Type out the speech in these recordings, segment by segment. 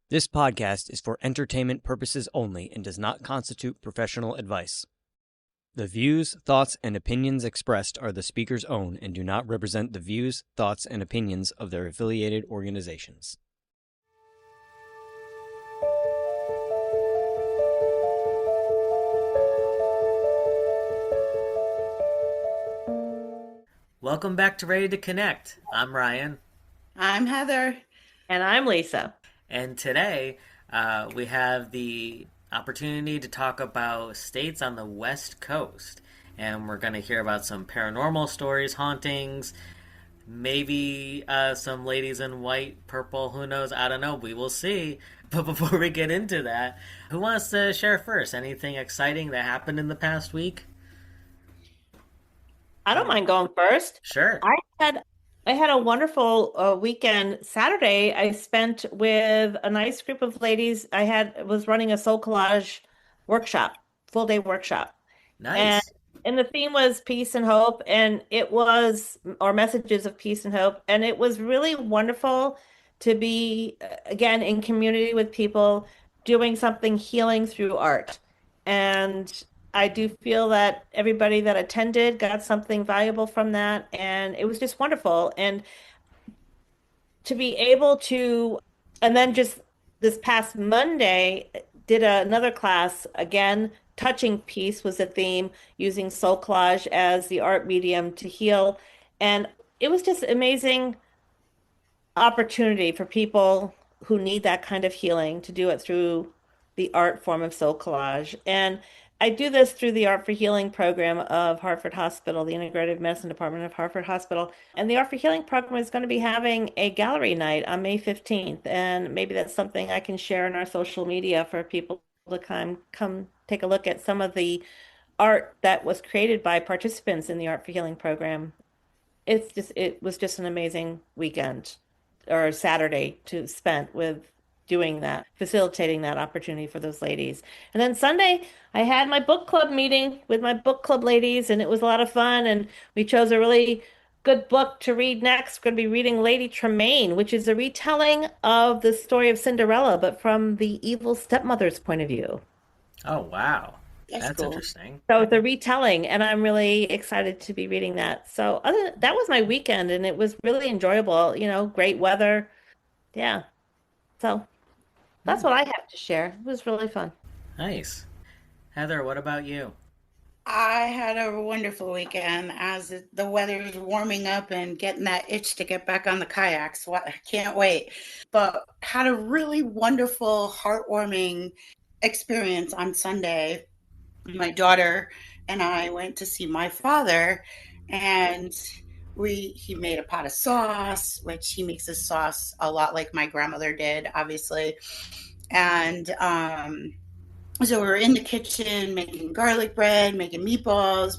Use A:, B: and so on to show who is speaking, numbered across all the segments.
A: This podcast is for entertainment purposes only and does not constitute professional advice. The views, thoughts, and opinions expressed are the speaker's own and do not represent the views, thoughts, and opinions of their affiliated organizations.
B: Welcome back to Ready to Connect. I'm Ryan.
C: I'm Heather.
D: And I'm Lisa.
B: And today we have the opportunity to talk about states on the West Coast. And we're going to hear about some paranormal stories, hauntings, maybe some ladies in white, purple, who knows? I don't know. We will see. But before we get into that, who wants to share first? Anything exciting that happened in the past week?
D: I don't mind going first.
B: Sure.
D: I had a wonderful weekend. Saturday, I spent with a nice group of ladies. Was running a soul collage workshop, full day workshop.
B: Nice.
D: And the theme was peace and hope, or messages of peace and hope. And it was really wonderful to be, again, in community with people doing something healing through art. And I do feel that everybody that attended got something valuable from that, and it was just wonderful. And to be able to, and then just this past Monday, did another class again. Touching peace was a theme, using soul collage as the art medium to heal. And it was just amazing opportunity for people who need that kind of healing to do it through the art form of soul collage. And I do this through the Art for Healing program of Hartford Hospital, the Integrative Medicine Department of Hartford Hospital. And the Art for Healing program is going to be having a gallery night on May 15th. And maybe that's something I can share in our social media for people to come take a look at some of the art that was created by participants in the Art for Healing program. It was just an amazing weekend or Saturday to spent with doing that, facilitating that opportunity for those ladies. And then Sunday, I had my book club meeting with my book club ladies, and it was a lot of fun. And we chose a really good book to read next. We're going to be reading Lady Tremaine, which is a retelling of the story of Cinderella, but from the evil stepmother's point of view.
B: Oh, wow. That's
C: cool.
B: Interesting.
D: So it's a retelling, and I'm really excited to be reading that. So that was my weekend, and it was really enjoyable. Great weather. Yeah. So that's what I have to share. It was really fun.
B: Nice. Heather, what about you?
C: I had a wonderful weekend as the weather is warming up and getting that itch to get back on the kayaks. I can't wait. But had a really wonderful, heartwarming experience on Sunday. My daughter and I went to see my father, and he made a pot of sauce, which he makes his sauce a lot like my grandmother did, obviously. And so we were in the kitchen making garlic bread, making meatballs,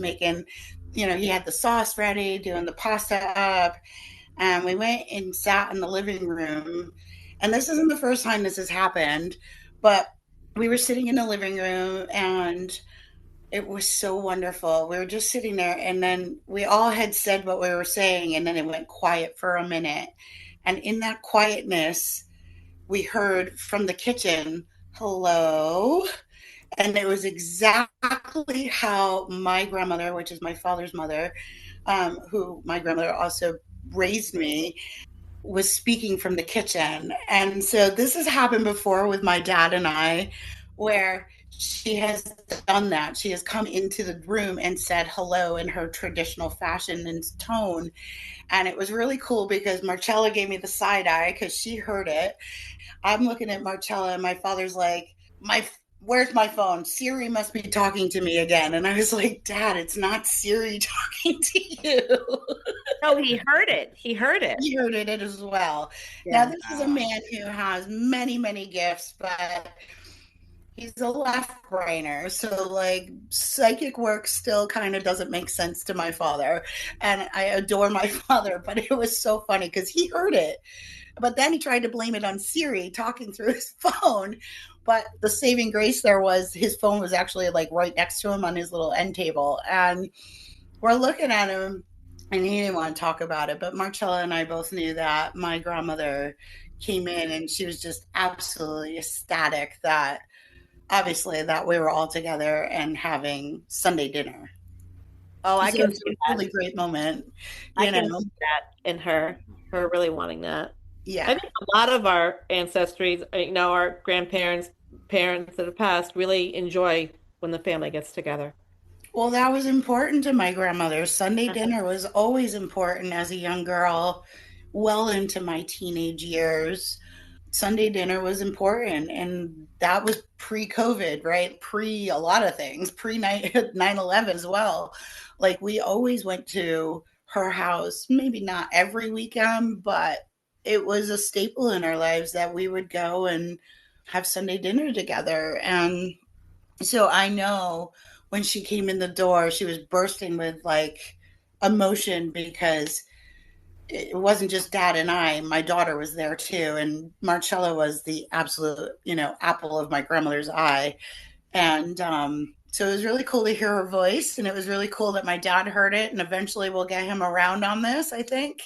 C: he had the sauce ready, doing the pasta up. And we went and sat in the living room. And this isn't the first time this has happened, but we were sitting in the living room and it was so wonderful. We were just sitting there, and then we all had said what we were saying, and then it went quiet for a minute. And in that quietness, we heard from the kitchen, hello. And it was exactly how my grandmother, which is my father's mother, who my grandmother also raised me, was speaking from the kitchen. And so this has happened before with my dad and I, where she has done that. She has come into the room and said hello in her traditional fashion and tone. And it was really cool because Marcella gave me the side eye because she heard it. I'm looking at Marcella and my father's like, where's my phone? Siri must be talking to me again. And I was like, Dad, it's not Siri talking to you.
D: No, he heard it. He heard it.
C: He heard it as well.
D: Yeah.
C: Now, this is a man who has many, many gifts, but he's a left brainer. So like psychic work still kind of doesn't make sense to my father. And I adore my father, but it was so funny because he heard it. But then he tried to blame it on Siri talking through his phone. But the saving grace there was his phone was actually like right next to him on his little end table. And we're looking at him and he didn't want to talk about it. But Marcella and I both knew that my grandmother came in, and she was just absolutely ecstatic that obviously that we were all together and having Sunday dinner.
D: Oh, I
C: So it
D: can
C: was
D: see
C: a
D: that.
C: really great moment,
D: I
C: you
D: can
C: know.
D: see that in her really wanting that. I
C: Yeah.
D: think a lot of our ancestries, our grandparents, parents that have passed really enjoy when the family gets together.
C: Well, that was important to my grandmother. Sunday dinner was always important as a young girl, well into my teenage years. Sunday dinner was important, and that was pre-COVID, right? Pre a lot of things, pre 9/11 as well. Like we always went to her house, maybe not every weekend, but it was a staple in our lives that we would go and have Sunday dinner together. And so I know when she came in the door, she was bursting with like emotion because it wasn't just dad and I. My daughter was there too, and Marcella was the absolute, apple of my grandmother's eye. And so it was really cool to hear her voice, and it was really cool that my dad heard it. And eventually, we'll get him around on this. I think.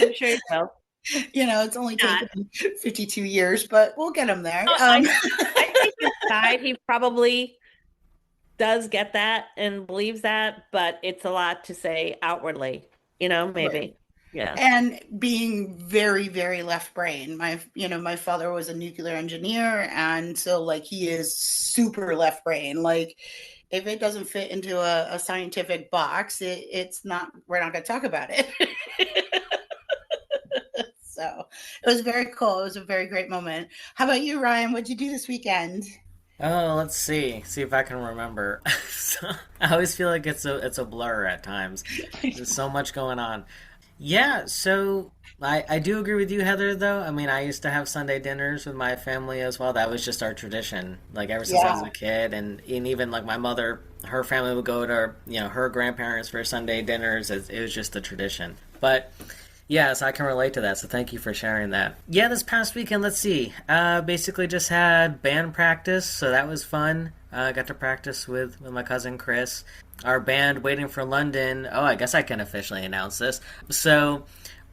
D: I'm sure you will.
C: It's only taken 52 years, but we'll get him there.
D: I think inside he probably does get that and believes that, but it's a lot to say outwardly, maybe.
C: Right.
D: Yeah.
C: And being very, very left brain. My father was a nuclear engineer, and so like he is super left brain. Like if it doesn't fit into a scientific box, it's not. We're not going to talk about it. So it was very cool. It was a very great moment. How about you, Ryan? What'd you do this weekend?
B: Oh, let's see if I can remember. So, I always feel like it's a blur at times. There's so much going on. Yeah, so I do agree with you, Heather, though. I mean, I used to have Sunday dinners with my family as well. That was just our tradition, like ever since I was
C: Yeah.
B: a kid. And even like my mother, her family would go to, her grandparents for Sunday dinners. It was just a tradition. But yes, I can relate to that, so thank you for sharing that. Yeah, this past weekend, let's see. Basically just had band practice, so that was fun. Got to practice with my cousin Chris. Our band, Waiting for London. Oh, I guess I can officially announce this. So,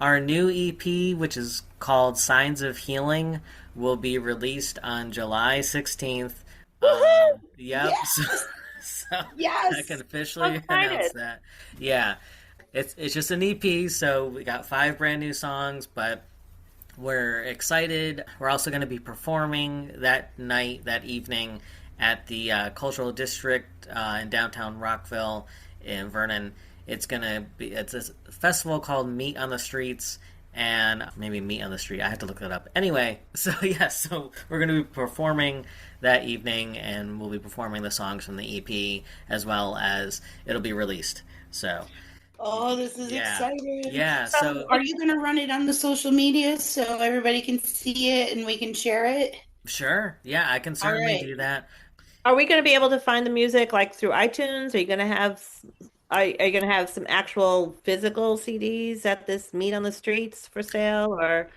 B: our new EP, which is called Signs of Healing, will be released on July 16th.
D: Woohoo!
B: Yep.
C: Yes.
B: So
C: Yes.
B: I can officially
D: I'm
B: announce
D: excited.
B: that. Yeah. It's just an EP, so we got 5 brand new songs, but we're excited. We're also going to be performing that evening, at the Cultural District in downtown Rockville in Vernon. It's a festival called Meet on the Streets, and maybe Meet on the Street. I have to look that up. Anyway, so so we're going to be performing that evening, and we'll be performing the songs from the EP as well as it'll be released. So
C: Oh, this is
B: yeah,
C: exciting.
B: yeah. So
C: Are you going to run it on the social media so everybody can see it and we can share it?
B: sure, yeah, I can
C: All
B: certainly
C: right.
B: do that.
D: Are we going to be able to find the music like through iTunes? Are you going to have are you going to have some actual physical CDs at this meet on the streets for sale or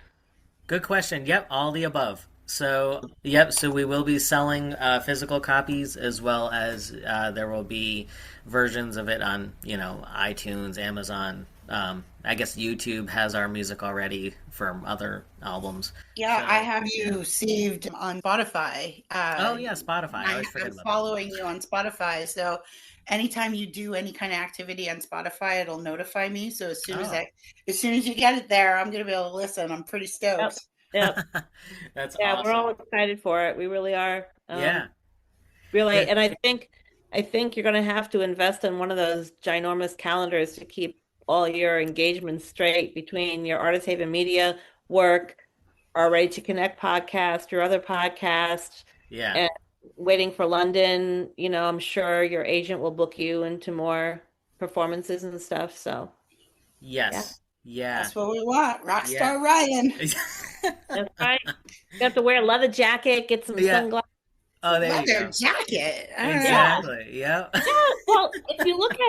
B: Good question. Yep, all the above. So we will be selling physical copies as well as there will be versions of it on, iTunes, Amazon. I guess YouTube has our music already from other albums.
C: Yeah, I
B: So,
C: have you saved on Spotify.
B: oh yeah, Spotify. I always
C: I'm
B: forget about that.
C: following you on Spotify. So anytime you do any kind of activity on Spotify, it'll notify me. So
B: Oh,
C: as soon as you get it there, I'm going to be able to listen. I'm pretty
D: Yep.
C: stoked.
D: Yep.
B: that's
D: Yeah, we're all
B: awesome.
D: excited for it. We really are.
B: Yeah.
D: Really,
B: Good.
D: and I think you're going to have to invest in one of those ginormous calendars to keep all your engagements straight between your Artist Haven Media work, our Ready to Connect podcast, your other podcast,
B: Yeah.
D: and Waiting for London. I'm sure your agent will book you into more performances and stuff. So, yeah,
B: Yes. Yeah.
C: That's what we want.
B: Yeah.
C: Rockstar Ryan.
D: that's right. You have to wear a leather jacket, get some
B: Yeah.
D: sunglasses.
B: Oh, there you
C: Leather
B: go.
C: jacket. All right.
D: Yeah.
B: Exactly. Yep.
D: Yeah, well, if you look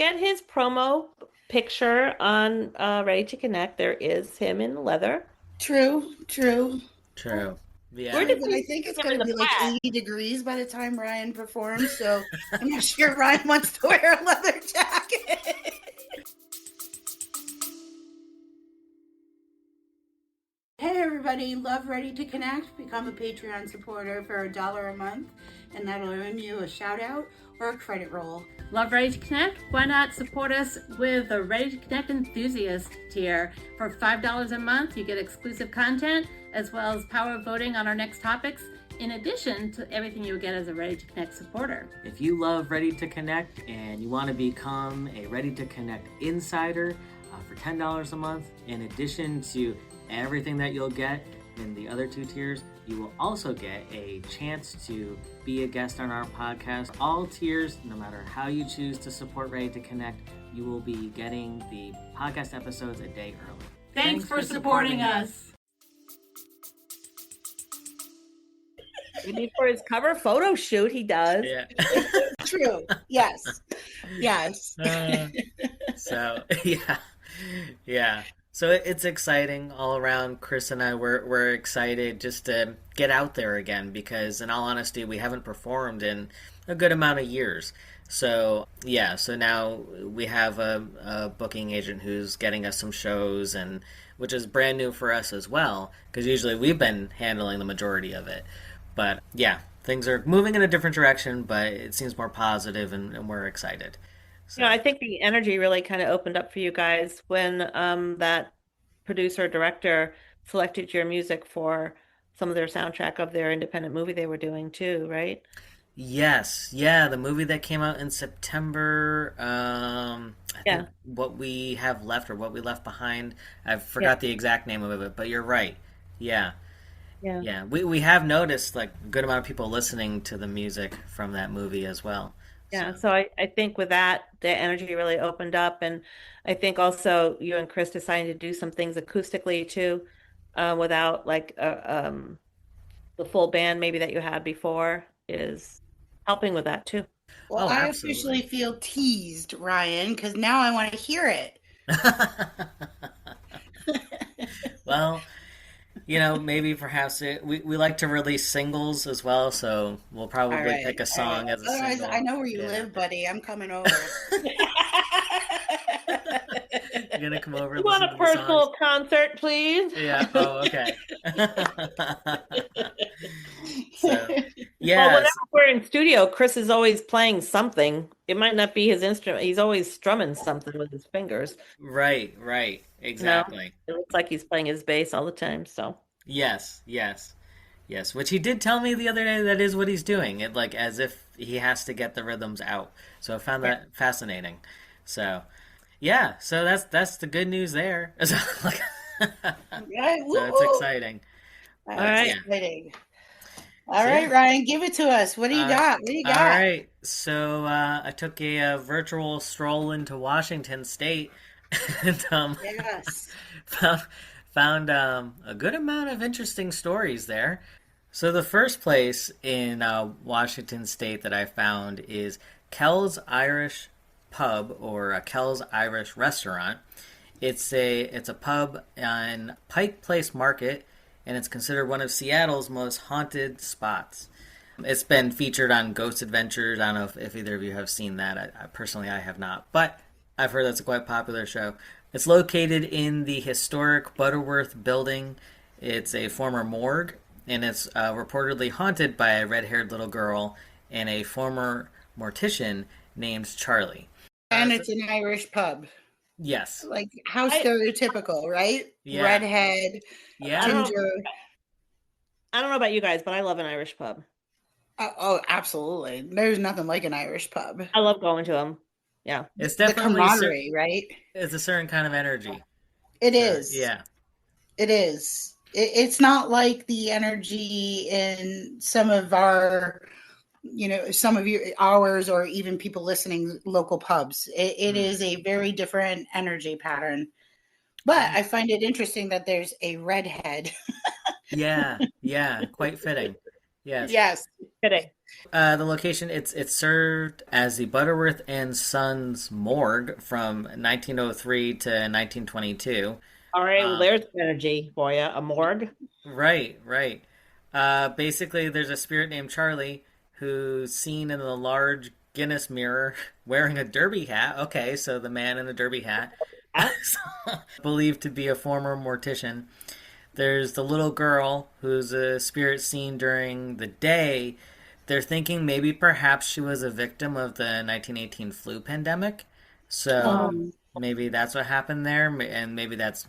D: at his promo picture on Ready to Connect, there is him in leather.
C: True, true.
B: True.
D: Where
B: Yeah.
C: True,
D: did
C: but
D: we
C: I
D: see
C: think it's
D: him
C: going
D: in
C: to
D: the
C: be like
D: past?
C: 80 degrees by the time Ryan performs. So I'm not sure Ryan wants to wear a leather jacket. Hey everybody, love Ready to Connect? Become a Patreon supporter for $1 a month, and that'll earn you a shout out or a credit roll.
E: Love Ready to Connect? Why not support us with the Ready to Connect Enthusiast tier? For $5 a month, you get exclusive content as well as power of voting on our next topics, in addition to everything you would get as a Ready to Connect supporter.
B: If you love Ready to Connect and you want to become a Ready to Connect insider for $10 a month, in addition to everything that you'll get in the other two tiers, you will also get a chance to be a guest on our podcast. All tiers, no matter how you choose to support Ready to Connect, you will be getting the podcast episodes a day early.
E: Thanks for supporting us.
D: We need for his cover photo shoot. He does.
B: Yeah.
C: True. Yes. Yes.
B: So, yeah. So it's exciting all around. Chris and I, we're excited just to get out there again because, in all honesty, we haven't performed in a good amount of years. So, yeah, so now we have a booking agent who's getting us some shows, and which is brand new for us as well, because usually we've been handling the majority of it. But, yeah, things are moving in a different direction, but it seems more positive, and we're excited. So.
D: I think the energy really kind of opened up for you guys when that producer director selected your music for some of their soundtrack of their independent movie they were doing too, right?
B: Yes, yeah, the movie that came out in September. I think What We Have Left or What We Left Behind. I forgot the exact name of it, but you're right. Yeah. Yeah. We have noticed like a good amount of people listening to the music from that movie as well.
D: Yeah, so I think with that, the energy really opened up. And I think also you and Chris decided to do some things acoustically too, without like the full band maybe that you had before is helping with that too.
C: Well, I officially feel teased, Ryan, because now I want to hear it.
B: Well, maybe perhaps we like to release singles as well, so we'll probably pick a song as a single.
C: I know where you live, buddy. I'm coming over.
B: You're gonna come over.
D: You want a personal concert, please?
B: Yeah. Oh, okay. So, yeah.
D: Well, whenever we're in studio, Chris is always playing something. It might not be his instrument. He's always strumming something with his fingers.
B: Right. Exactly.
D: It looks like he's playing his bass all the time. So.
B: Yes. Which he did tell me the other day that is what he's doing. It like as if he has to get the rhythms out. So I found that fascinating. So, yeah. So that's the good news there. So it's exciting.
C: All right. Exciting. All right, Ryan, give it to us. What do you got? All
B: right. So I took a virtual stroll into Washington State and
C: yes.
B: found a good amount of interesting stories there. So the first place in Washington State that I found is Kel's Irish Pub, or Kel's Irish Restaurant. It's a pub on Pike Place Market, and it's considered one of Seattle's most haunted spots. It's been featured on Ghost Adventures. I don't know if either of you have seen that. I have not, but I've heard that's a quite popular show. It's located in the historic Butterworth building. It's a former morgue, and it's reportedly haunted by a red-haired little girl and a former mortician named Charlie.
C: And it's an Irish pub.
B: Yes.
C: Like, how stereotypical, right?
B: Yeah.
C: Redhead, ginger.
D: I don't know about you guys, but I love an Irish pub.
C: Oh, absolutely. There's nothing like an Irish pub.
D: I love going to them. Yeah.
B: It's definitely
C: the camaraderie, right?
B: It's a certain kind of energy.
C: It is.
B: Yeah.
C: It is. It's not like the energy in some of our, ours, or even people listening local pubs. It is a very different energy pattern. But I find it interesting that there's a redhead.
B: Yeah, quite fitting.
C: Yes.
D: Fitting.
B: The location, it's served as the Butterworth and Sons morgue from 1903 to 1922.
D: All right, well, there's energy for you. A morgue.
B: Right. Basically, there's a spirit named Charlie who's seen in the large Guinness mirror wearing a derby hat. Okay, so the man in the derby hat. Believed to be a former mortician. There's the little girl who's a spirit seen during the day. They're thinking maybe perhaps she was a victim of the 1918 flu pandemic. So
C: Um,
B: maybe that's what happened there, and maybe that's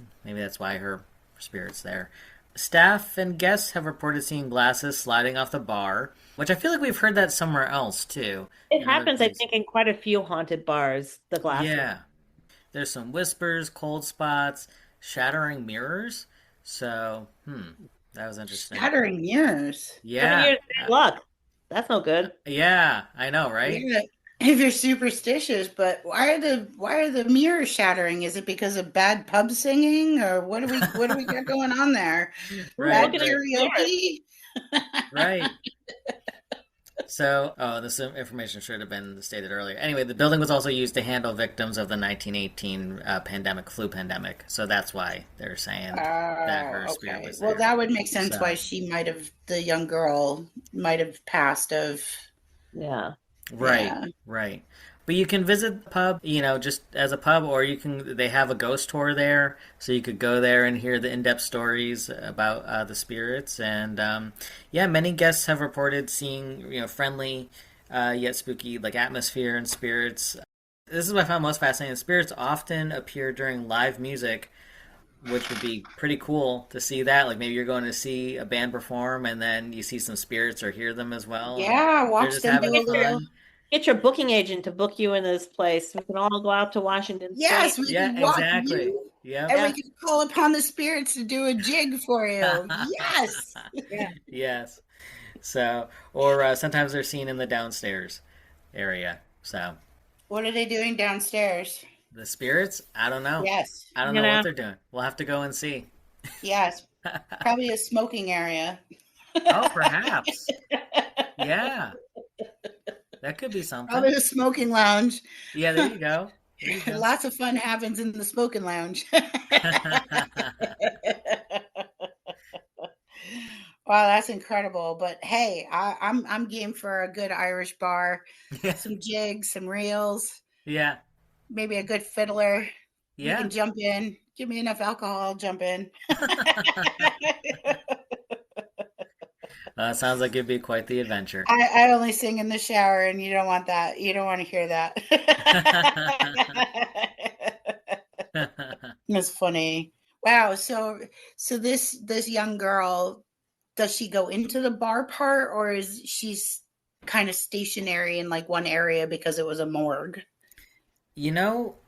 B: why her spirit's there. Staff and guests have reported seeing glasses sliding off the bar, which I feel like we've heard that somewhere else too,
D: It
B: in other
D: happens, I
B: places.
D: think, in quite a few haunted bars, the glasses.
B: Yeah, there's some whispers, cold spots, shattering mirrors. So, that was interesting.
C: Shattering mirrors.
D: 7
B: Yeah,
D: years bad luck. That's no good.
B: yeah, I know, right?
C: Yeah, if you're superstitious, but why are the mirrors shattering? Is it because of bad pub singing, or what do we got going on there?
B: Right,
C: Bad
D: Looking at
B: right,
D: the stairs.
C: karaoke?
B: right. So, this information should have been stated earlier. Anyway, the building was also used to handle victims of the 1918 flu pandemic. So that's why they're saying that her
C: Oh,
B: spirit
C: okay.
B: was
C: Well,
B: there.
C: that would make sense
B: So,
C: why the young girl might have passed of,
D: Yeah.
B: right,
C: yeah.
B: right. But you can visit the pub, just as a pub, or they have a ghost tour there, so you could go there and hear the in-depth stories about the spirits. And yeah, many guests have reported seeing, friendly yet spooky like atmosphere and spirits. This is what I found most fascinating. Spirits often appear during live music, which would be pretty cool to see that. Like maybe you're going to see a band perform, and then you see some spirits or hear them as well, and
C: Yeah,
B: they're
C: watch
B: just
C: them do
B: having
C: a little.
B: fun.
D: Get your booking agent to book you in this place. We can all go out to Washington
C: Yes,
D: State.
C: we
B: Yeah,
C: can watch
B: exactly.
C: you,
B: Yep.
C: and we
D: Yeah.
C: can call upon the spirits to do a jig for you. Yes.
D: Yeah.
B: Yes. So, or sometimes they're seen in the downstairs area. So,
C: What are they doing downstairs?
B: the spirits, I don't know.
C: Yes.
B: I don't
D: You
B: know what
D: know,
B: they're doing. We'll have to go and see.
C: Yes. Probably a smoking area.
B: Oh, perhaps. Yeah, that could be something.
C: Probably a smoking lounge.
B: Yeah, there you go. There you go.
C: Lots of fun happens in the smoking lounge. Wow, that's incredible. But hey, I'm game for a good Irish bar,
B: Yeah.
C: some jigs, some reels,
B: Yeah.
C: maybe a good fiddler. We
B: Yeah.
C: can jump in. Give me enough alcohol, I'll jump in.
B: Sounds like it'd be quite the adventure.
C: I only sing in the shower, and you don't want that. You don't want to hear that. That's funny. Wow. So this young girl, does she go into the bar part, or is she's kind of stationary in like one area because it was a morgue?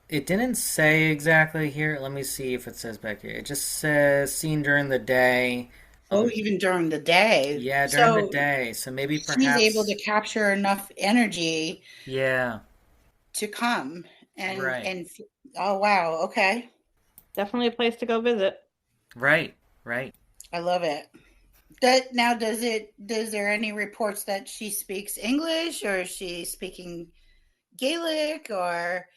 B: It didn't say exactly here. Let me see if it says back here. It just says seen during the day.
C: Oh, even during the day.
B: Yeah, during the
C: So
B: day. So maybe
C: she's able to
B: perhaps,
C: capture enough energy
B: yeah,
C: to come
B: right,
C: and oh wow, okay.
D: definitely a place to go visit.
B: right, right.
C: I love it. Does there any reports that she speaks English, or is she speaking Gaelic, or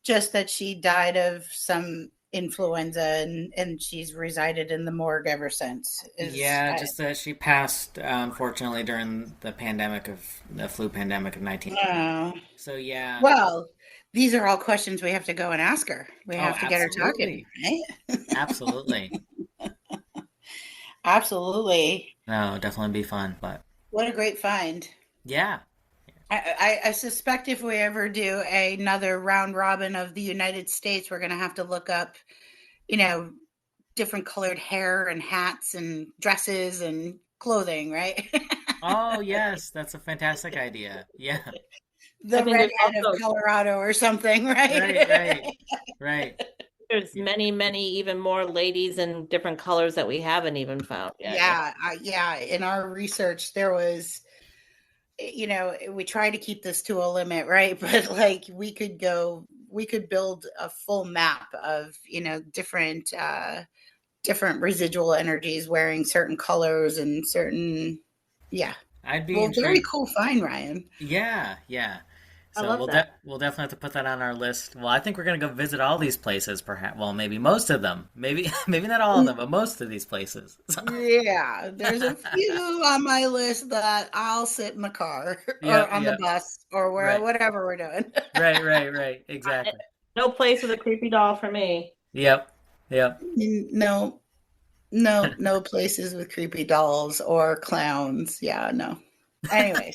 C: just that she died of some influenza and she's resided in the morgue ever since?
B: Yeah, just that she passed, unfortunately, during the flu pandemic of 1918.
C: Oh,
B: So yeah.
C: well, these are all questions we have to go and ask her. We
B: Oh,
C: have to get her talking,
B: absolutely.
C: right?
B: Absolutely.
C: Absolutely.
B: No, definitely be fun. But
C: What a great find.
B: yeah.
C: I suspect if we ever do another round robin of the United States, we're going to have to look up, you know, different colored hair and hats and dresses and clothing, right?
B: Oh, yes, that's a fantastic idea. Yeah.
D: I
C: The
D: think there's
C: redhead of
D: also
C: Colorado or something, right?
B: Right, right.
D: there's many even more ladies in different colors that we haven't even found yet.
C: Yeah. In our research, there was, we try to keep this to a limit, right? But like we could build a full map of, different residual energies wearing certain colors and certain, yeah.
B: I'd be
C: Well, very
B: intrigued.
C: cool find, Ryan.
B: Yeah, yeah.
D: I
B: So
D: love
B: we'll
D: that.
B: we'll definitely have to put that on our list. Well, I think we're gonna go visit all these places, perhaps. Well, maybe most of them. Maybe maybe not all of them, but most of these places. So,
C: Yeah, there's a few on my list that I'll sit in the car or
B: yep,
C: on the
B: yep.
C: bus or
B: Right,
C: whatever we're doing.
B: right. Exactly.
D: No place with a creepy doll for me.
B: Yep, yep.
C: No, No places with creepy dolls or clowns. Yeah, no. Anyways.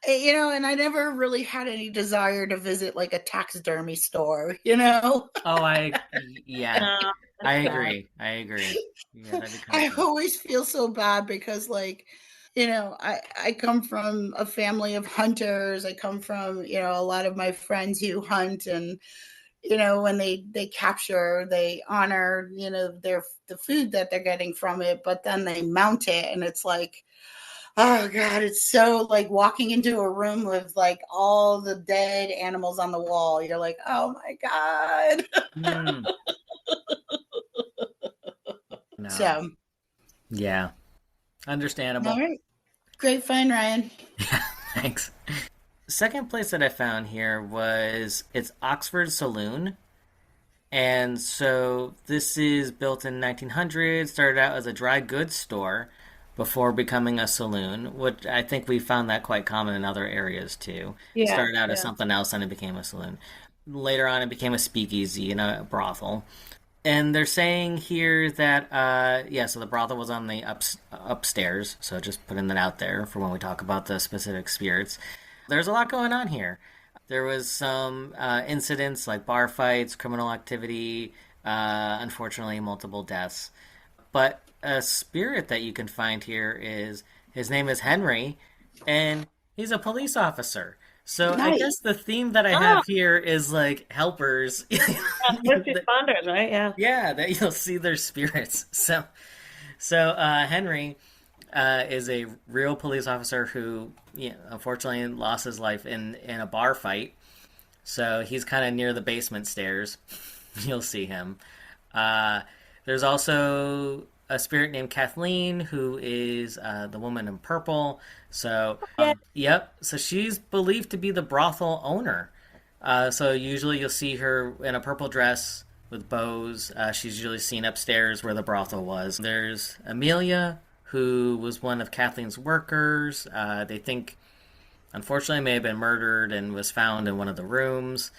C: And I never really had any desire to visit like a taxidermy store,
B: Oh, yeah,
D: No,
B: I
D: that's bad.
B: agree. I agree. Yeah, that'd be kind
C: I
B: of cool.
C: always feel so bad because I come from a family of hunters. I come from, a lot of my friends who hunt, and when they capture, they honor, the food that they're getting from it, but then they mount it, and it's like, oh God, it's so like walking into a room with like all the dead animals on the wall. You're like, oh my God.
B: Hmm. No.
C: So,
B: Yeah. Understandable.
C: all right. Great find, Ryan.
B: Yeah, thanks. Second place that I found here it's Oxford Saloon. And so this is built in 1900, started out as a dry goods store before becoming a saloon, which I think we found that quite common in other areas too.
D: Yeah,
B: Started out as
D: yeah.
B: something else and it became a saloon. Later on, it became a speakeasy and a brothel. And they're saying here that, so the brothel was on the upstairs. So just putting that out there for when we talk about the specific spirits. There's a lot going on here. There was some incidents like bar fights, criminal activity, unfortunately, multiple deaths. But a spirit that you can find here his name is Henry, and he's a police officer. So I
C: Nice.
B: guess the theme that I
D: Oh,
B: have here is like helpers.
D: first responders, right? Yeah.
B: Yeah, that you'll see their spirits. So Henry is a real police officer who, unfortunately lost his life in a bar fight. So he's kind of near the basement stairs. You'll see him. There's also a spirit named Kathleen, who is the woman in purple. So, yep. So she's believed to be the brothel owner. So usually you'll see her in a purple dress with bows. She's usually seen upstairs where the brothel was. There's Amelia, who was one of Kathleen's workers. They think, unfortunately, may have been murdered and was found in one of the rooms.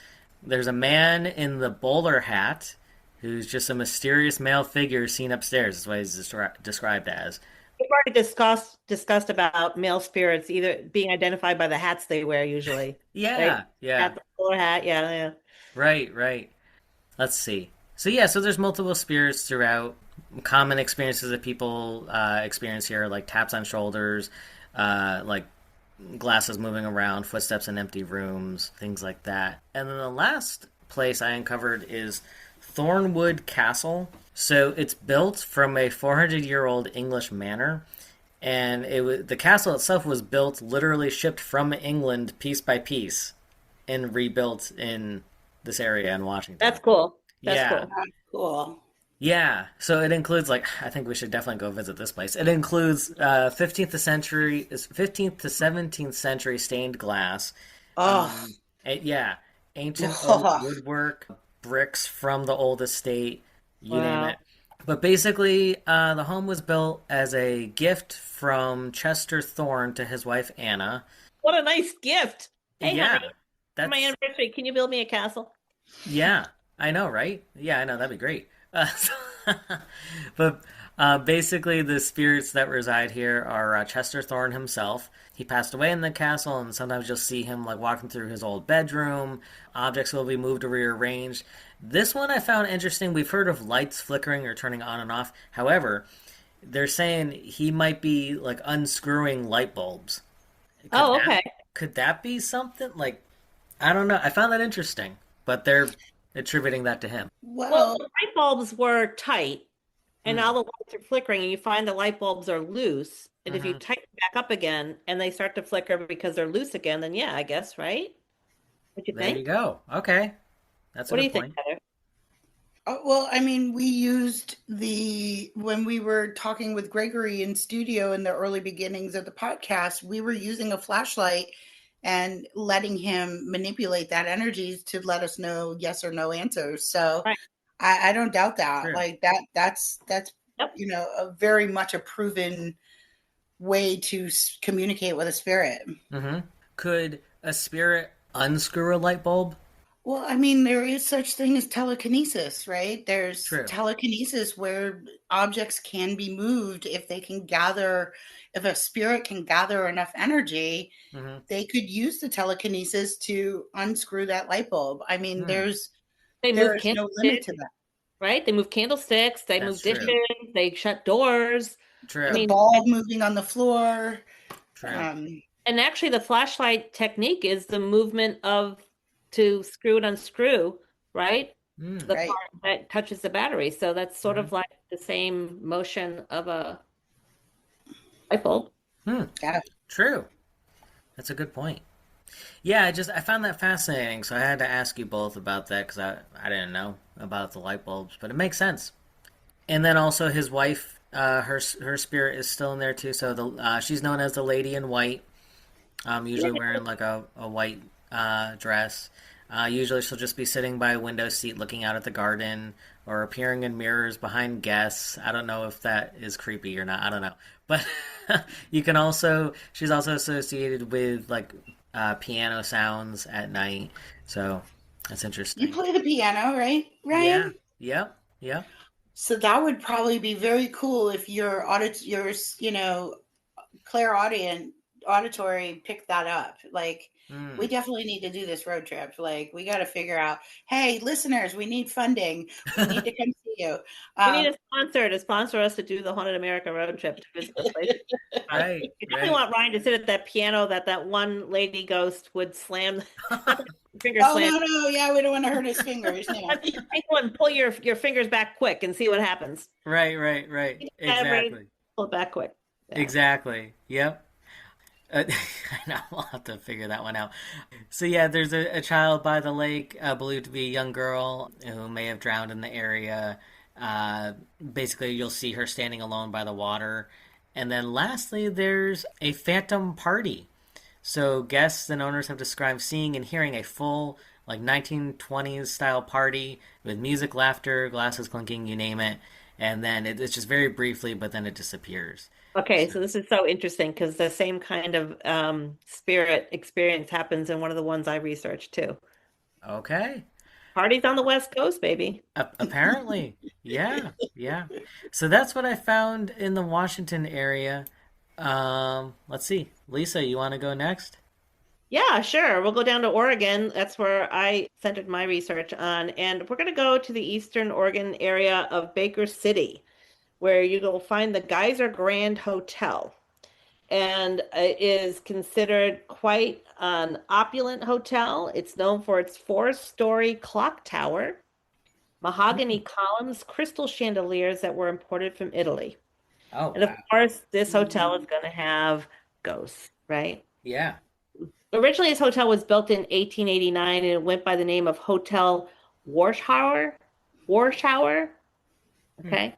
B: There's a man in the bowler hat who's just a mysterious male figure seen upstairs. That's what he's described as.
D: We've already discussed about male spirits either being identified by the hats they wear usually.
B: Yeah,
D: Right?
B: yeah.
D: Hat, the bowler hat, yeah.
B: Right. Let's see. So there's multiple spirits throughout. Common experiences that people experience here, like taps on shoulders, like glasses moving around, footsteps in empty rooms, things like that. And then the last place I uncovered is Thornwood Castle. So it's built from a 400-year-old English manor, and the castle itself was built, literally shipped from England piece by piece, and rebuilt in this area in Washington.
D: That's cool. That's
B: Yeah.
D: cool.
C: Oh, cool.
B: Yeah, so it includes I think we should definitely go visit this place. It includes 15th to 17th century stained glass.
C: Oh,
B: Ancient
C: Ugh.
B: oak woodwork, bricks from the old estate, you name
D: Wow.
B: it. But basically, the home was built as a gift from Chester Thorne to his wife Anna.
D: What a nice gift. Hey,
B: Yeah,
D: honey, for my anniversary, can you build me a castle?
B: yeah, I know, right? Yeah, I know, that'd be great. But basically, the spirits that reside here are Chester Thorne himself. He passed away in the castle, and sometimes you'll see him walking through his old bedroom. Objects will be moved or rearranged. This one I found interesting. We've heard of lights flickering or turning on and off. However, they're saying he might be unscrewing light bulbs.
D: Oh,
B: that-
D: okay.
B: Could that be something? I don't know. I found that interesting, but they're attributing that to him.
D: Well, the light bulbs were tight, and
B: Hmm.
D: now the lights are flickering, and you find the light bulbs are loose. And if you
B: Mhm.
D: tighten back up again and they start to flicker because they're loose again, then yeah, I guess, right? What you
B: There you
D: think?
B: go. Okay. That's a
D: What do
B: good
D: you
B: point.
D: think, Heather?
C: Well, I mean, we used when we were talking with Gregory in studio in the early beginnings of the podcast, we were using a flashlight and letting him manipulate that energy to let us know yes or no answers. So
D: Right.
C: I don't doubt that.
B: Sure.
C: That's
D: Yep.
C: a very much a proven way to communicate with a spirit.
B: Mm-hmm. Could a spirit unscrew a light bulb?
C: Well, I mean, there is such thing as telekinesis, right? There's
B: True.
C: telekinesis where objects can be moved if they can gather, if a spirit can gather enough energy,
B: Mm-hmm.
C: they could use the telekinesis to unscrew that light bulb. I mean,
B: Hmm.
D: They
C: there
D: move
C: is no limit to
D: candlesticks,
C: that.
D: right? They move candlesticks, they
B: That's
D: move dishes,
B: true.
D: they shut doors. I
B: True.
C: The
D: mean,
C: bulb moving on the floor.
B: True.
C: Um,
D: and actually the flashlight technique is the movement of to screw and unscrew, right?
B: Mm.
D: The
C: right.
D: part that touches the battery. So that's sort
B: Mm-hmm.
D: of like the same motion of a light bulb.
B: Hmm.
C: Yeah.
B: True. That's a good point. Yeah, I found that fascinating, so I had to ask you both about that because I didn't know about the light bulbs, but it makes sense. And then also his wife, her spirit is still in there too. So she's known as the Lady in White. Usually wearing like a white dress. Usually she'll just be sitting by a window seat looking out at the garden or appearing in mirrors behind guests. I don't know if that is creepy or not. I don't know. But she's also associated with like piano sounds at night. So that's
C: You
B: interesting.
C: play the piano, right,
B: Yeah.
C: Ryan?
B: Yep. Yep.
C: So that would probably be very cool if your clairaudient auditory picked that up. Like, we
B: Mm.
C: definitely need to do this road trip. Like, we got to figure out, hey, listeners, we need funding. We need to come see you.
D: We need
C: Um,
D: a sponsor to sponsor us to do the Haunted America road trip to visit the place.
B: Right.
D: You definitely
B: Right.
D: want Ryan to sit at that piano that one lady ghost would slam, finger
C: oh
D: slam.
C: no, yeah, we don't want to hurt his fingers. Yeah.
D: Take one, pull your fingers back quick and see what happens.
B: Right. Right. Right. Exactly.
D: Pull it back quick. Yeah.
B: Exactly. Yep. I know, we'll have to figure that one out. So yeah, there's a child by the lake, believed to be a young girl who may have drowned in the area. Uh, Basically, you'll see her standing alone by the water. And then lastly, there's a phantom party. So guests and owners have described seeing and hearing a full, like 1920s style party with music, laughter, glasses clinking, you name it. And then it's just very briefly, but then it disappears.
D: Okay,
B: So,
D: so this is so interesting because the same kind of spirit experience happens in one of the ones I researched too.
B: okay.
D: Parties on the West Coast, baby.
B: Apparently, yeah, yeah. So that's what I found in the Washington area. Let's see. Lisa, you want to go next?
D: Yeah, sure. We'll go down to Oregon. That's where I centered my research on. And we're going to go to the Eastern Oregon area of Baker City, where you will find the Geyser Grand Hotel. And it is considered quite an opulent hotel. It's known for its four-story clock tower, mahogany columns, crystal chandeliers that were imported from Italy.
B: Oh,
D: And of
B: wow.
D: course, this hotel is going to have ghosts, right?
B: Yeah.
D: Originally, this hotel was built in 1889 and it went by the name of Hotel Warschauer. Warschauer.
B: Hmm.
D: Okay.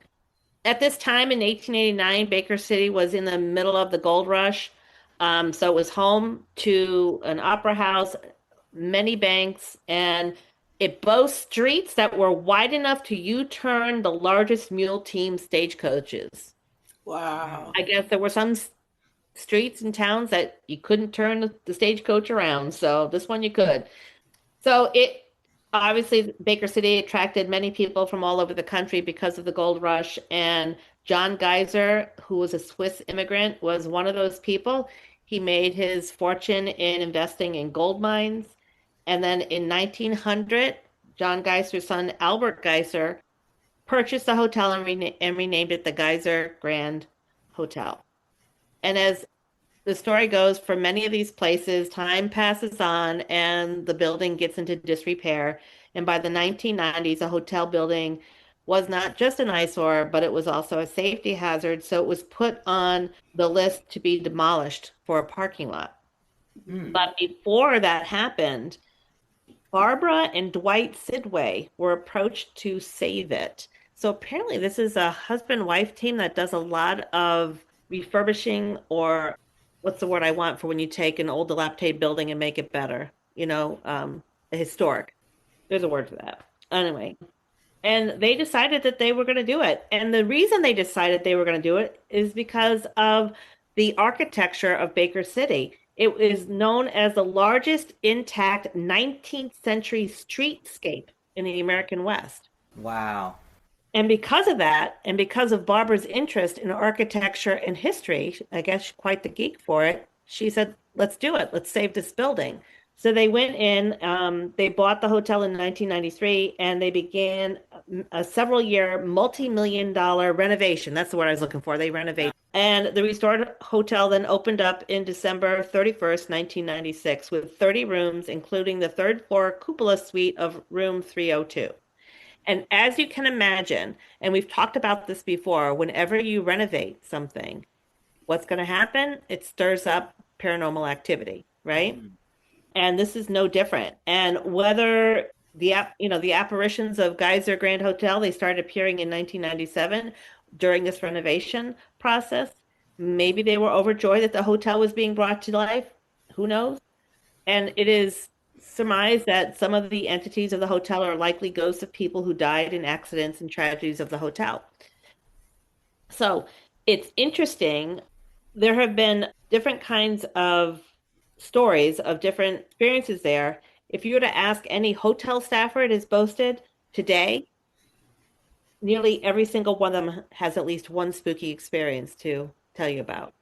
D: At this time in 1889, Baker City was in the middle of the gold rush. So it was home to an opera house, many banks, and it boasts streets that were wide enough to U-turn the largest mule team stagecoaches.
C: Wow.
D: I guess there were some streets and towns that you couldn't turn the stagecoach around, so this one you could. So it obviously Baker City attracted many people from all over the country because of the gold rush, and John Geyser, who was a Swiss immigrant, was one of those people. He made his fortune in investing in gold mines, and then in 1900, John Geyser's son Albert Geyser purchased the hotel and renamed it the Geyser Grand Hotel. And as the story goes, for many of these places, time passes on and the building gets into disrepair. And by the 1990s, a hotel building was not just an eyesore, but it was also a safety hazard. So it was put on the list to be demolished for a parking lot.
B: Hmm.
D: But before that happened, Barbara and Dwight Sidway were approached to save it. So apparently, this is a husband-wife team that does a lot of refurbishing, or what's the word I want for when you take an old dilapidated building and make it better? Historic. There's a word for that. Anyway, and they decided that they were going to do it. And the reason they decided they were going to do it is because of the architecture of Baker City. It is known as the largest intact 19th century streetscape in the American West.
B: Wow.
D: And because of that, and because of Barbara's interest in architecture and history, I guess quite the geek for it, she said, let's do it. Let's save this building. So they went in, they bought the hotel in 1993, and they began a several-year, multi-million-dollar renovation. That's the word I was looking for. They renovated. And the restored hotel then opened up in December 31st, 1996, with 30 rooms, including the third floor cupola suite of room 302. And as you can imagine, and we've talked about this before, whenever you renovate something, what's going to happen? It stirs up paranormal activity, right? And this is no different. And whether the apparitions of Geyser Grand Hotel, they started appearing in 1997 during this renovation process. Maybe they were overjoyed that the hotel was being brought to life. Who knows? And it is surmised that some of the entities of the hotel are likely ghosts of people who died in accidents and tragedies of the hotel. So it's interesting. There have been different kinds of stories of different experiences there. If you were to ask any hotel staffer, it is boasted today, nearly every single one of them has at least one spooky experience to tell you about,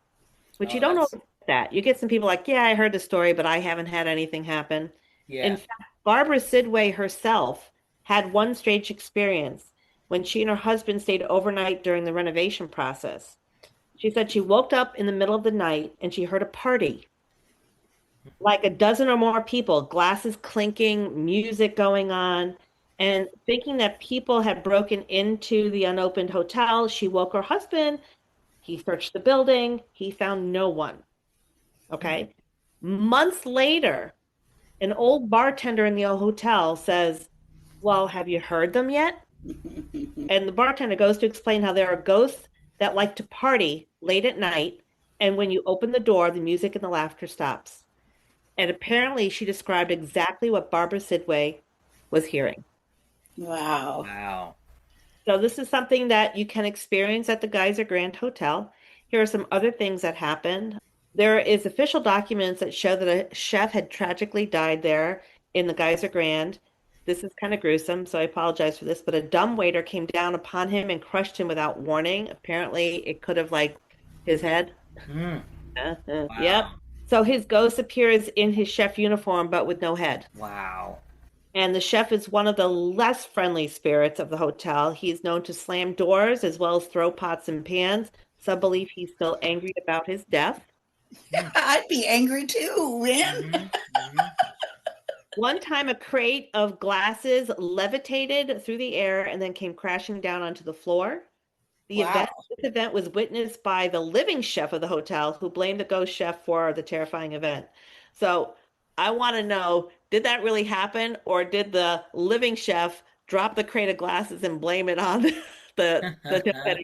D: which you don't know that. You get some people like, yeah, I heard the story, but I haven't had anything happen.
B: Yeah.
D: In fact, Barbara Sidway herself had one strange experience when she and her husband stayed overnight during the renovation process. She said she woke up in the middle of the night and she heard a party, like a dozen or more people, glasses clinking, music going on. And thinking that people had broken into the unopened hotel, she woke her husband. He searched the building. He found no one. Okay. Months later, an old bartender in the hotel says, well, have you heard them yet? And the bartender goes to explain how there are ghosts that like to party late at night. And when you open the door, the music and the laughter stops. And apparently she described exactly what Barbara Sidway was hearing.
C: Wow.
B: Wow.
D: So this is something that you can experience at the Geyser Grand Hotel. Here are some other things that happened. There is official documents that show that a chef had tragically died there in the Geyser Grand. This is kind of gruesome, so I apologize for this, but a dumbwaiter came down upon him and crushed him without warning. Apparently, it could have, like, his head.
B: Wow.
D: Yep. So his ghost appears in his chef uniform, but with no head.
B: Wow.
D: And the chef is one of the less friendly spirits of the hotel. He's known to slam doors as well as throw pots and pans. Some believe he's still angry about his death.
C: I'd be angry too, man.
D: One time, a crate of glasses levitated through the air and then came crashing down onto the floor. This event was witnessed by the living chef of the hotel, who blamed the ghost chef for the terrifying event. So I want to know, did that really happen, or did the living chef drop the crate of glasses and blame it on the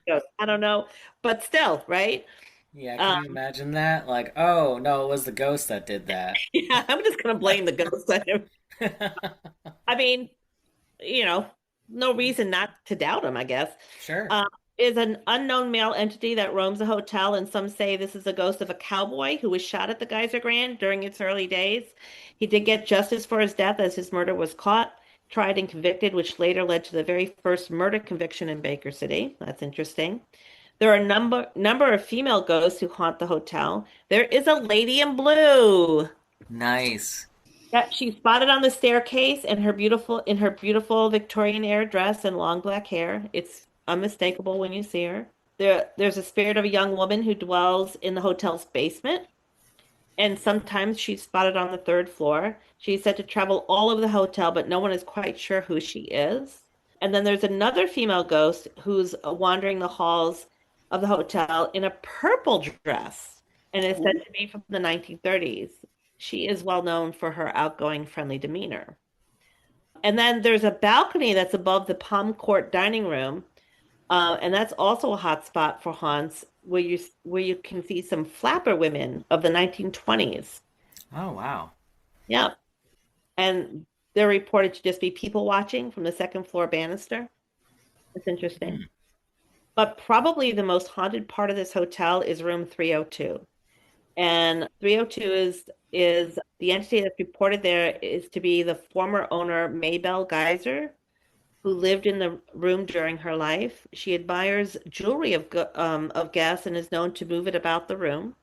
D: ghost? I don't know, but still, right?
B: Yeah, can you imagine that? Like, oh, no, it was the ghost that did that.
D: Yeah, I'm just going to blame the ghost on him. I mean, no reason not to doubt him, I guess.
B: Sure.
D: Is an unknown male entity that roams the hotel, and some say this is a ghost of a cowboy who was shot at the Geyser Grand during its early days. He did get justice for his death as his murder was caught, tried, and convicted, which later led to the very first murder conviction in Baker City. That's interesting. There are a number of female ghosts who haunt the hotel. There is a lady in blue.
B: Nice.
D: Yeah, she's spotted on the staircase in her beautiful Victorian era dress and long black hair. It's unmistakable when you see her. There's a spirit of a young woman who dwells in the hotel's basement, and sometimes she's spotted on the third floor. She's said to travel all over the hotel, but no one is quite sure who she is. And then there's another female ghost who's wandering the halls of the hotel in a purple dress, and is said to be from the 1930s. She is well known for her outgoing, friendly demeanor. And then there's a balcony that's above the Palm Court dining room. And that's also a hot spot for haunts, where you can see some flapper women of the 1920s.
B: Oh, wow.
D: Yeah. And they're reported to just be people watching from the second floor banister. It's interesting. But probably the most haunted part of this hotel is room 302. And 302 is the entity that's reported there is to be the former owner Maybelle Geyser, who lived in the room during her life. She admires jewelry of guests and is known to move it about the room.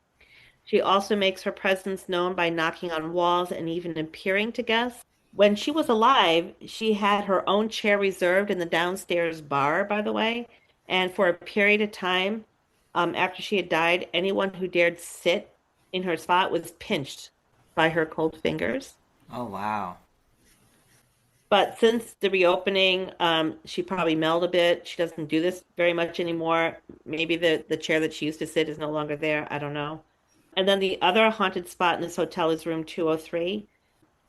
D: She also makes her presence known by knocking on walls and even appearing to guests. When she was alive, she had her own chair reserved in the downstairs bar, by the way. And for a period of time, after she had died, anyone who dared sit in her spot was pinched by her cold fingers.
B: Oh, wow.
D: But since the reopening, she probably mellowed a bit. She doesn't do this very much anymore. Maybe the chair that she used to sit is no longer there. I don't know. And then the other haunted spot in this hotel is room 203.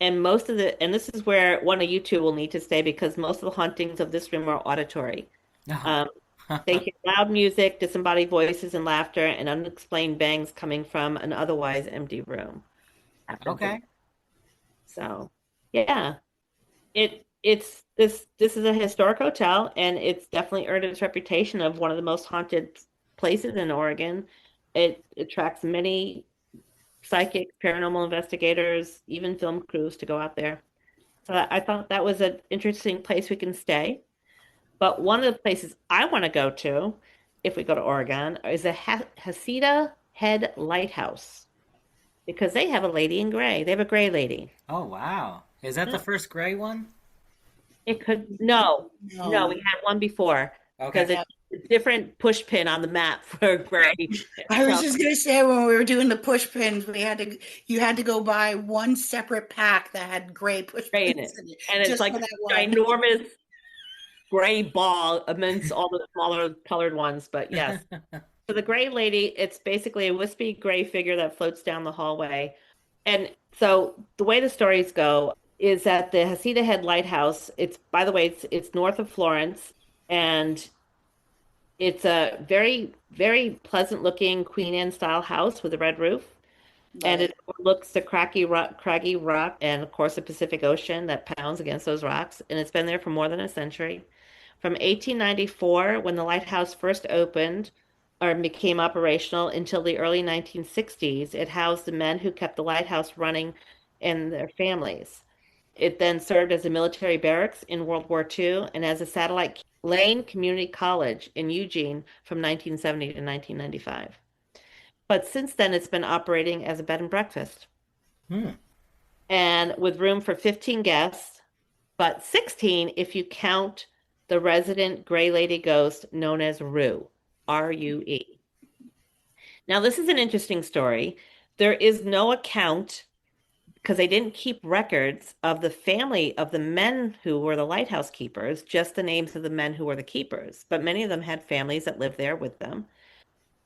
D: And this is where one of you two will need to stay because most of the hauntings of this room are auditory. Um, they hear loud music, disembodied voices and laughter, and unexplained bangs coming from an otherwise empty room.
B: Okay.
D: So, yeah, this is a historic hotel, and it's definitely earned its reputation of one of the most haunted places in Oregon. It attracts many psychics, paranormal investigators, even film crews to go out there. So I thought that was an interesting place we can stay. But one of the places I want to go to, if we go to Oregon, is the Hasidah Head Lighthouse because they have a lady in gray. They have a gray lady.
B: Oh, wow. Is that the first gray one?
D: It could no, we had one before because
B: Okay.
D: it's a different push pin on the map for gray.
C: I was just gonna say when we were doing the push pins, you had to go buy one separate pack that had gray push
D: Gray in
C: pins
D: it.
C: in it,
D: And it's
C: just
D: like
C: for
D: a
C: that one.
D: ginormous gray ball amidst all the smaller colored ones. But yes. So the gray lady, it's basically a wispy gray figure that floats down the hallway. And so the way the stories go is that the Hasidah Head Lighthouse, it's by the way, it's north of Florence, and it's a very, very pleasant looking Queen Anne style house with a red roof. And it overlooks the craggy rock and of course the Pacific Ocean that pounds against those rocks. And it's been there for more than a century. From 1894, when the lighthouse first opened or became operational, until the early 1960s, it housed the men who kept the lighthouse running and their families. It then served as a military barracks in World War II and as a satellite Lane Community College in Eugene from 1970 to 1995. But since then, it's been operating as a bed and breakfast.
B: Hmm.
D: And with room for 15 guests, but 16 if you count the resident gray lady ghost known as Rue, R-U-E. Now, this is an interesting story. There is no account because they didn't keep records of the family of the men who were the lighthouse keepers, just the names of the men who were the keepers. But many of them had families that lived there with them.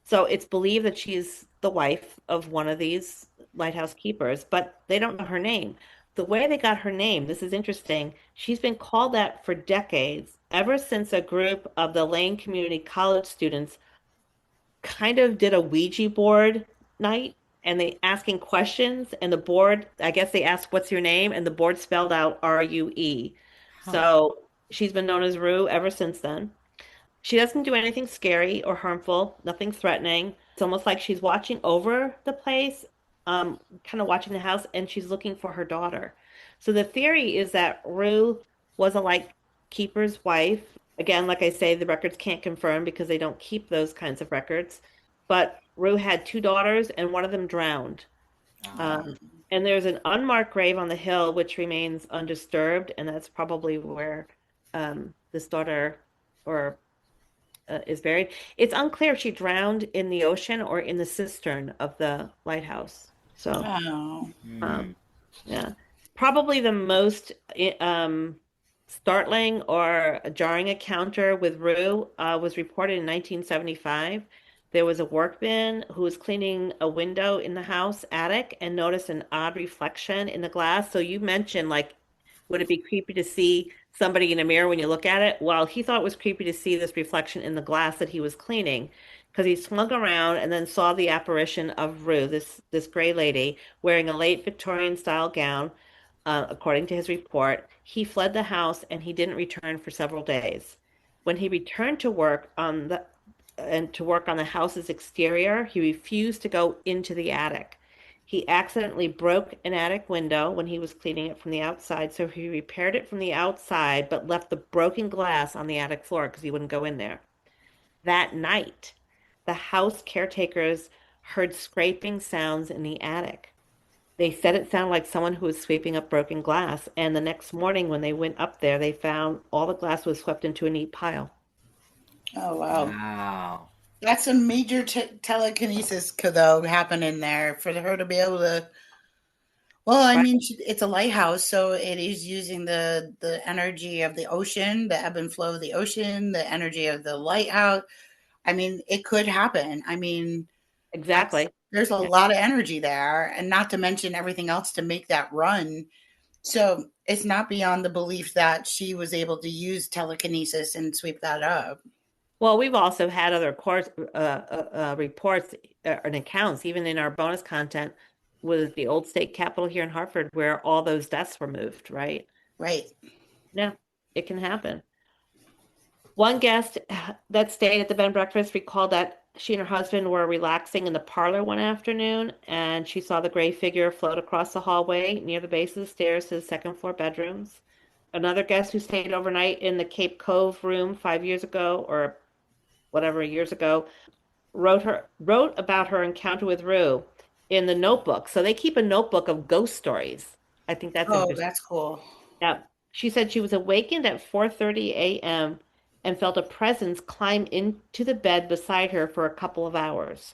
D: So it's believed that she's the wife of one of these lighthouse keepers, but they don't know her name. The way they got her name, this is interesting. She's been called that for decades, ever since a group of the Lane Community College students kind of did a Ouija board night and they asking questions and the board, I guess they asked, what's your name? And the board spelled out R-U-E. So she's been known as Rue ever since then. She doesn't do anything scary or harmful, nothing threatening. It's almost like she's watching over the place, kind of watching the house, and she's looking for her daughter. So the theory is that Rue was a keeper's wife. Again, like I say, the records can't confirm because they don't keep those kinds of records. But Rue had two daughters, and one of them drowned. And there's an unmarked grave on the hill which remains undisturbed, and that's probably where this daughter or is buried. It's unclear if she drowned in the ocean or in the cistern of the lighthouse. So, yeah, probably the most startling or jarring encounter with Rue was reported in 1975. There was a workman who was cleaning a window in the house attic and noticed an odd reflection in the glass. So you mentioned would it be creepy to see somebody in a mirror when you look at it? Well, he thought it was creepy to see this reflection in the glass that he was cleaning because he swung around and then saw the apparition of Rue, this gray lady, wearing a late Victorian style gown, according to his report. He fled the house and he didn't return for several days. When he returned to work on and to work on the house's exterior. He refused to go into the attic. He accidentally broke an attic window when he was cleaning it from the outside, so he repaired it from the outside, but left the broken glass on the attic floor because he wouldn't go in there. That night, the house caretakers heard scraping sounds in the attic. They said it sounded like someone who was sweeping up broken glass, and the next morning when they went up there, they found all the glass was swept into a neat pile.
C: Oh, wow.
B: Wow.
C: That's a major telekinesis could though happen in there for her to be able to. Well, I
D: Right.
C: mean, it's a lighthouse, so it is using the energy of the ocean, the ebb and flow of the ocean, the energy of the lighthouse. I mean, it could happen. I mean,
D: Exactly.
C: there's a
D: Yeah.
C: lot of energy there, and not to mention everything else to make that run. So it's not beyond the belief that she was able to use telekinesis and sweep that up.
D: Well, we've also had other reports and accounts, even in our bonus content, with the old state capitol here in Hartford, where all those deaths were moved, right?
C: Right.
D: Yeah, it can happen. One guest that stayed at the bed and breakfast recalled that she and her husband were relaxing in the parlor one afternoon, and she saw the gray figure float across the hallway near the base of the stairs to the second floor bedrooms. Another guest who stayed overnight in the Cape Cove room 5 years ago, or whatever years ago, wrote about her encounter with Rue in the notebook. So they keep a notebook of ghost stories. I think that's
C: Oh,
D: interesting.
C: that's cool.
D: Yeah. She said she was awakened at 4:30 a.m. and felt a presence climb into the bed beside her for a couple of hours.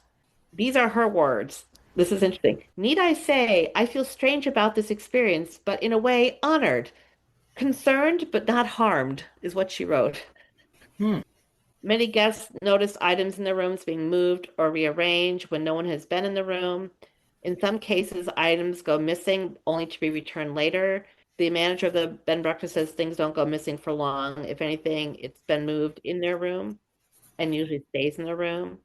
D: These are her words. This is interesting. Need I say, I feel strange about this experience, but in a way honored. Concerned, but not harmed, is what she wrote.
B: Hmm.
D: Many guests noticed items in their rooms being moved or rearranged when no one has been in the room. In some cases, items go missing only to be returned later. The manager of the bed and breakfast says things don't go missing for long. If anything, it's been moved in their room and usually stays in the room.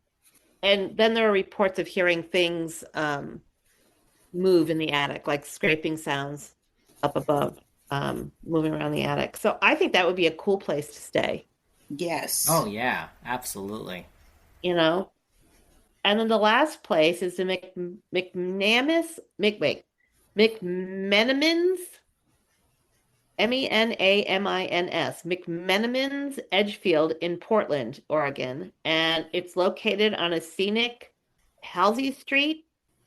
D: And then there are reports of hearing things move in the attic, like scraping sounds up above, moving around the attic. So I think that would be a cool place to stay,
C: Yes.
B: Oh yeah, absolutely.
D: you know? And then the last place is the McMenamins, Menamins, McMenamins Edgefield in Portland, Oregon. And it's located on a scenic Halsey Street,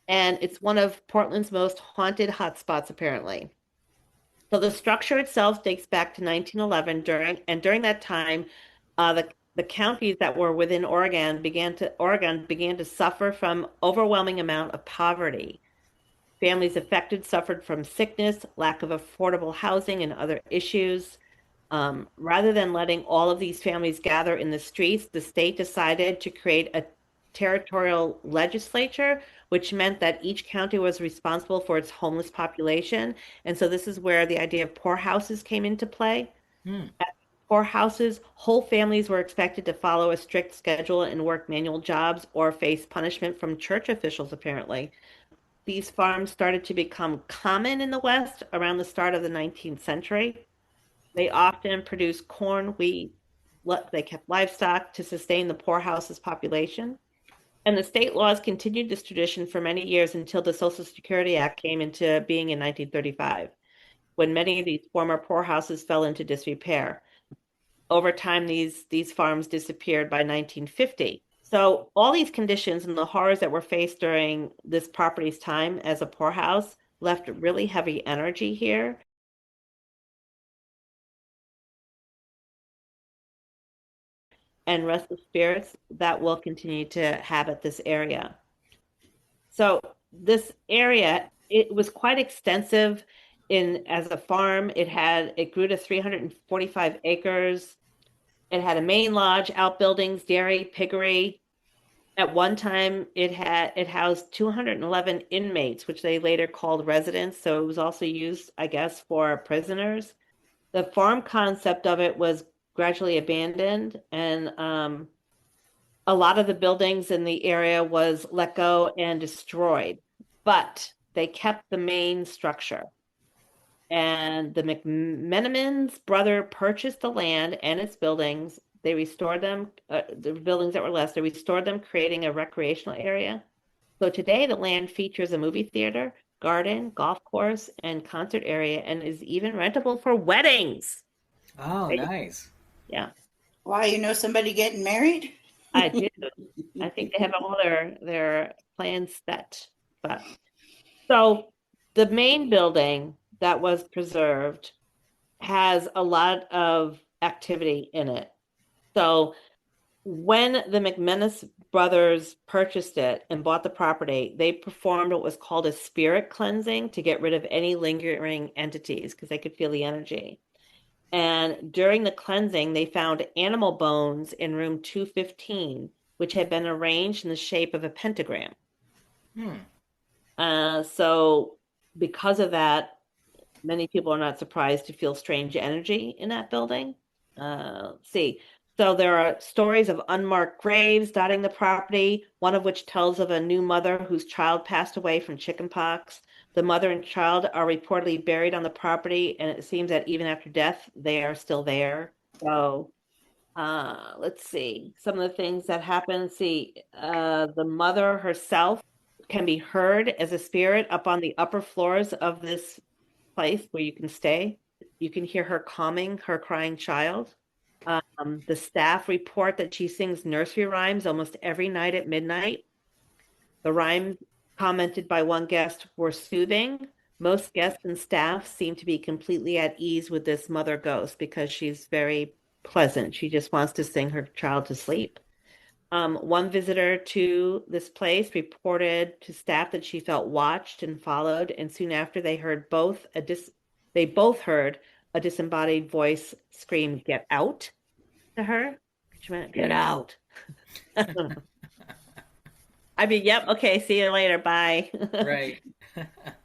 D: and it's one of Portland's most haunted hotspots, apparently. So the structure itself dates back to 1911. During that time, the counties that were within Oregon began to suffer from overwhelming amount of poverty. Families affected suffered from sickness, lack of affordable housing, and other issues. Rather than letting all of these families gather in the streets, the state decided to create a territorial legislature, which meant that each county was responsible for its homeless population. And so this is where the idea of poorhouses came into play.
B: Hmm.
D: At poorhouses, whole families were expected to follow a strict schedule and work manual jobs or face punishment from church officials, apparently. These farms started to become common in the West around the start of the 19th century. They often produced corn, wheat, they kept livestock to sustain the poorhouses population. And the state laws continued this tradition for many years until the Social Security Act came into being in 1935, when many of these former poorhouses fell into disrepair. Over time, these farms disappeared by 1950. So all these conditions and the horrors that were faced during this property's time as a poorhouse left really heavy energy here. And restless spirits that will continue to habit this area. So this area, it was quite extensive as a farm. It grew to 345 acres. It had a main lodge, outbuildings, dairy, piggery. At one time, it housed 211 inmates, which they later called residents. So it was also used, I guess, for prisoners. The farm concept of it was gradually abandoned, and a lot of the buildings in the area was let go and destroyed, but they kept the main structure. And the McMenamins brother purchased the land and its buildings, They restored them, the buildings that were left, they restored them, creating a recreational area. So today the land features a movie theater, garden, golf course, and concert area, and is even rentable for weddings.
B: Oh, nice.
D: Yeah,
C: Why, you know somebody getting married?
D: I do. I think they have all their plans set. But so the main building that was preserved has a lot of activity in it. So when the McManus brothers purchased it and bought the property, they performed what was called a spirit cleansing to get rid of any lingering entities because they could feel the energy. And during the cleansing, they found animal bones in room 215, which had been arranged in the shape of a pentagram. So because of that, many people are not surprised to feel strange energy in that building. Let's see. So there are stories of unmarked graves dotting the property, one of which tells of a new mother whose child passed away from chickenpox. The mother and child are reportedly buried on the property, and it seems that even after death, they are still there. So let's see. Some of the things that happen. See, the mother herself can be heard as a spirit up on the upper floors of this place where you can stay. You can hear her calming her crying child. The staff report that she sings nursery rhymes almost every night at midnight. The rhymes, commented by one guest, were soothing. Most guests and staff seem to be completely at ease with this mother ghost because she's very pleasant. She just wants to sing her child to sleep. One visitor to this place reported to staff that she felt watched and followed, and soon after they both heard a disembodied voice scream, "Get out," to her. She went, "Get out." I mean, yep, okay, see you later, bye.
B: Right.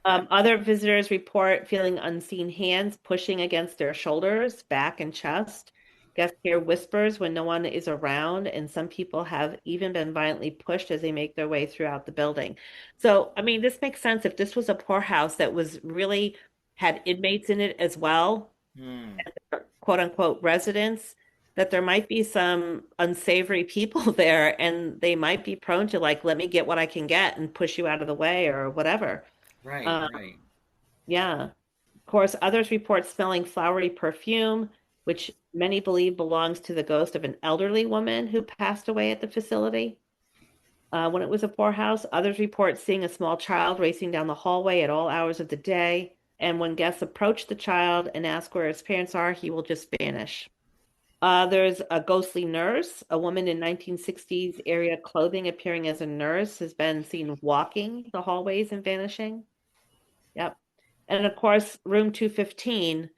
D: Other visitors report feeling unseen hands pushing against their shoulders, back, and chest. Guests hear whispers when no one is around, and some people have even been violently pushed as they make their way throughout the building. So, I mean, this makes sense if this was a poorhouse that was really had inmates in it as well, quote unquote residents, that there might be some unsavory people there and they might be prone to like, let me get what I can get and push you out of the way or whatever.
B: Right, right.
D: Yeah. Of course, others report smelling flowery perfume, which many believe belongs to the ghost of an elderly woman who passed away at the facility. When it was a poorhouse, others report seeing a small child racing down the hallway at all hours of the day. And when guests approach the child and ask where his parents are, he will just vanish. There's a ghostly nurse. A woman in 1960s area clothing appearing as a nurse has been seen walking the hallways and vanishing. Yep. And of course, room 215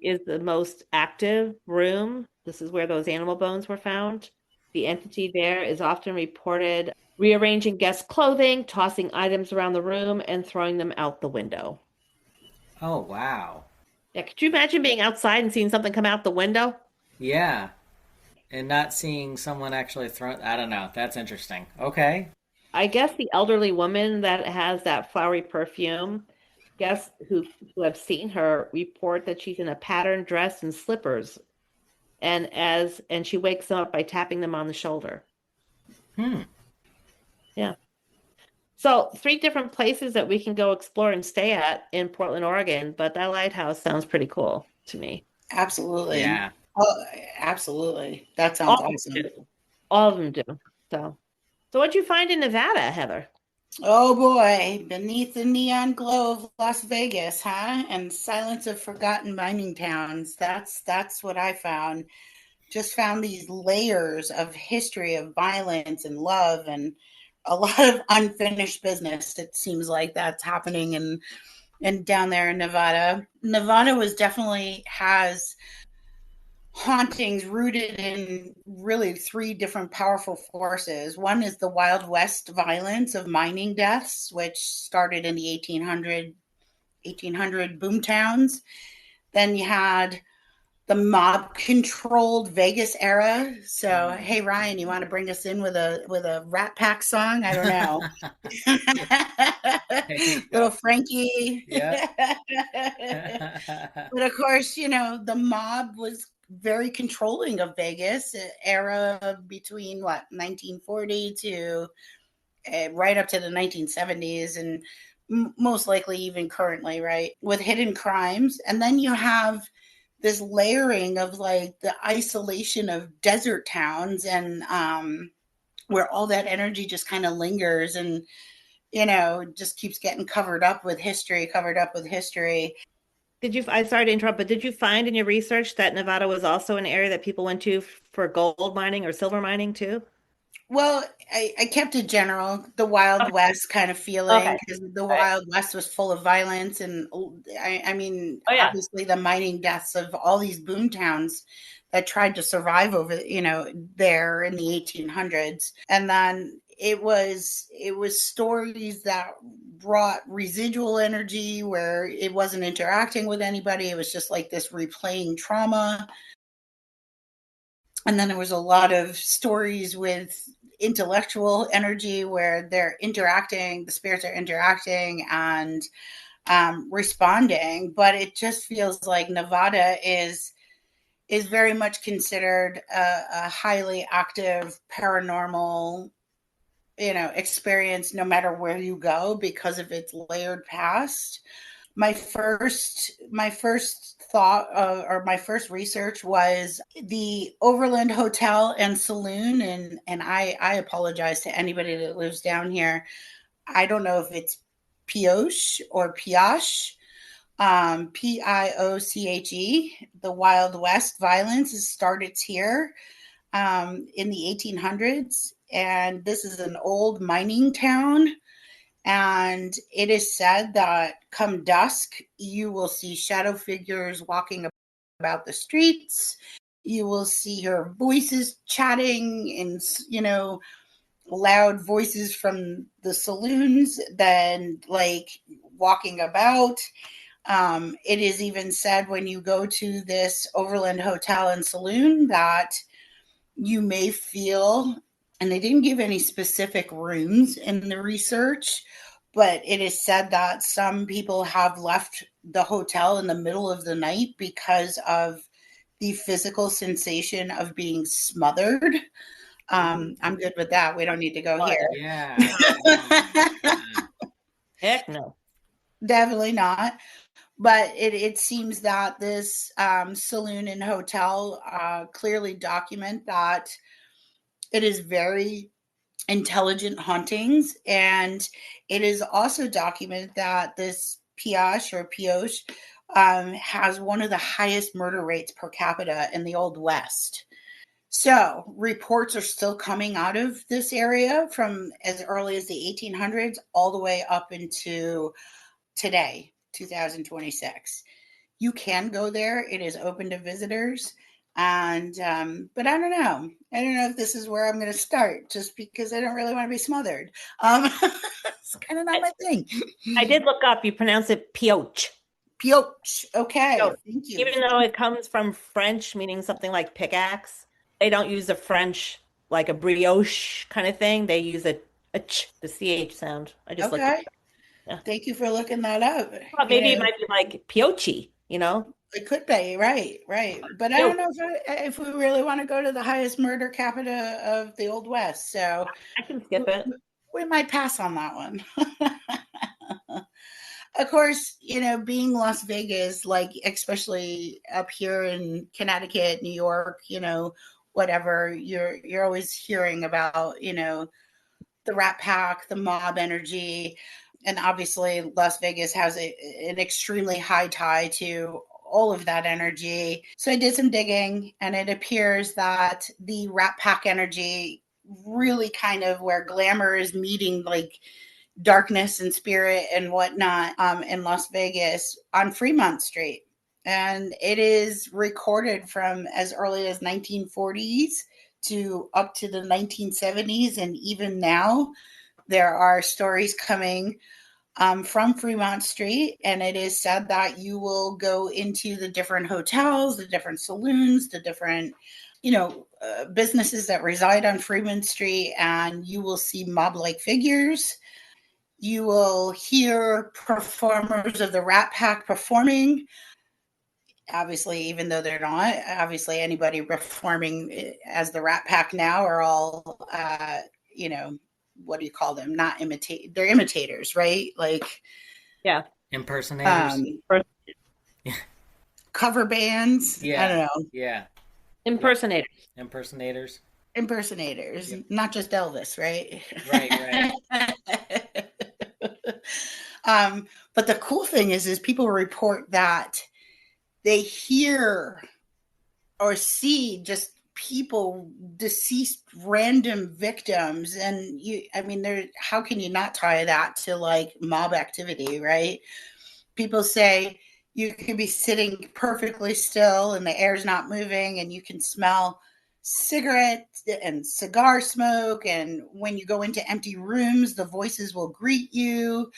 D: is the most active room. This is where those animal bones were found. The entity there is often reported rearranging guest clothing, tossing items around the room, and throwing them out the window.
B: Oh, wow.
D: Yeah, could you imagine being outside and seeing something come out the window?
B: Yeah. And not seeing someone actually throw, I don't know. That's interesting. Okay.
D: I guess the elderly woman that has that flowery perfume, guests who have seen her report that she's in a patterned dress and slippers. And she wakes them up by tapping them on the shoulder. Yeah. So 3 different places that we can go explore and stay at in Portland, Oregon, but that lighthouse sounds pretty cool to me.
C: Absolutely.
B: Yeah.
C: Oh, absolutely. That sounds awesome.
D: All of them do. So what'd you find in Nevada, Heather?
C: Oh boy, beneath the neon glow of Las Vegas, huh? And silence of forgotten mining towns. That's what I found. Just found these layers of history of violence and love and a lot of unfinished business. It seems like that's happening and down there in Nevada. Nevada definitely has hauntings rooted in really 3 different powerful forces. One is the Wild West violence of mining deaths, which started in the 1800 boom towns. Then you had the mob-controlled Vegas era. So, hey Ryan, you want to bring us in with a Rat Pack song? I don't know. Little Frankie.
B: Yeah.
C: But of course, the mob was very controlling of Vegas, era between 1940 to right up to the 1970s, and most likely even currently, right, with hidden crimes. And then you have this layering of like the isolation of desert towns, and where all that energy just kind of lingers and, just keeps getting covered up with history.
D: I'm sorry to interrupt, but did you find in your research that Nevada was also an area that people went to for gold mining or silver mining too?
C: Well, I kept it general, the Wild West kind of feeling,
D: Okay.
C: because the
D: All right.
C: Wild West was full of violence. And I mean,
D: Oh yeah.
C: obviously the mining deaths of all these boom towns that tried to survive over, there in the 1800s. And then it was stories that brought residual energy where it wasn't interacting with anybody. It was just like this replaying trauma. And then there was a lot of stories with intellectual energy where the spirits are interacting and responding. But it just feels like Nevada is very much considered a highly active paranormal, experience, no matter where you go, because of its layered past. My first thought, or my first research, was the Overland Hotel and Saloon, and I apologize to anybody that lives down here. I don't know if it's Pioche or Pioche, Pioche. The Wild West violence started here in the 1800s, and this is an old mining town. And it is said that come dusk, you will see shadow figures walking about the streets. You will see her voices chatting, and, loud voices from the saloons, then like walking about. It is even said when you go to this Overland Hotel and Saloon that you may feel, and they didn't give any specific rooms in the research, but it is said that some people have left the hotel in the middle of the night because of the physical sensation of being smothered. I'm good with that. We don't need to go here.
B: Yeah.
D: Heck no.
C: Definitely not. But it seems that this saloon and hotel clearly document that it is very intelligent hauntings. And it is also documented that this Pioche has one of the highest murder rates per capita in the Old West. So reports are still coming out of this area from as early as the 1800s all the way up into today, 2026. You can go there. It is open to visitors. And but I don't know. I don't know if this is where I'm going to start, just because I don't really want to be smothered. It's kind of not my thing.
D: I did look up. You pronounce it pioche.
C: Pioche. Okay.
D: So,
C: Thank you.
D: even though it comes from French, meaning something like pickaxe, they don't use the French like a brioche kind of thing. They use a ch, the ch sound. I just looked
C: Okay.
D: it up. Yeah.
C: Thank you for looking that up.
D: Well, maybe it might be like pioche,
C: It could be, right. But I don't know if we really want to go to the highest murder capita of the Old West. So
D: I can skip it.
C: we might pass on that one. Of course, being Las Vegas, like especially up here in Connecticut, New York, whatever, you're always hearing about, the Rat Pack, the mob energy. And obviously Las Vegas has an extremely high tie to all of that energy. So I did some digging, and it appears that the Rat Pack energy really kind of where glamour is meeting like darkness and spirit and whatnot in Las Vegas on Fremont Street. And it is recorded from as early as 1940s to up to the 1970s. And even now, there are stories coming from Fremont Street. And it is said that you will go into the different hotels, the different saloons, the different businesses that reside on Fremont Street, and you will see mob-like figures. You will hear performers of the Rat Pack performing. obviously, even though they're not, obviously anybody performing as the Rat Pack now are all, you know, what do you call them? Not imitate, they're imitators, right? Like,
D: Yeah.
B: Impersonators.
C: Cover bands. I
B: Yeah.
C: don't know.
B: Yeah.
D: Impersonators.
B: Impersonators.
C: Impersonators,
B: Yep.
C: not just Elvis, right?
B: Right.
C: But the cool thing is people report that they hear or see just people, deceased random victims, and I mean, how can you not tie that to like mob activity, right? People say you could be sitting perfectly still and the air's not moving and you can smell cigarette and cigar smoke, and when you go into empty rooms the voices will greet you.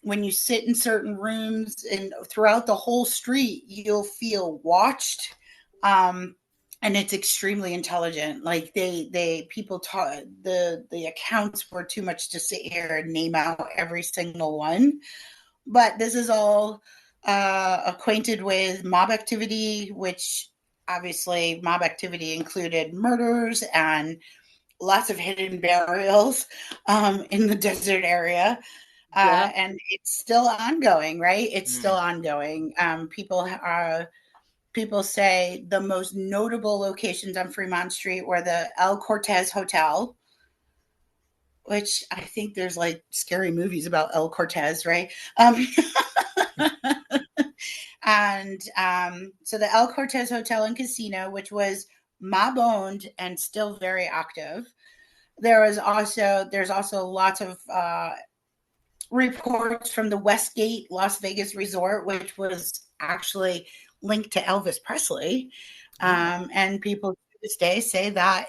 C: When you sit in certain rooms and throughout the whole street you'll feel watched. And it's extremely intelligent. Like people talk, the accounts were too much to sit here and name out every single one, but this is all acquainted with mob activity, which obviously mob activity included murders and lots of hidden burials in the desert area. And it's still ongoing, right? It's still ongoing. People say the most notable locations on Fremont Street were the El Cortez Hotel, which I think there's like scary movies about El Cortez, right? And so the El Cortez Hotel and Casino, which was mob owned and still very active. There's also lots of reports from the Westgate Las Vegas Resort, which was actually linked to Elvis Presley. And people to this day say that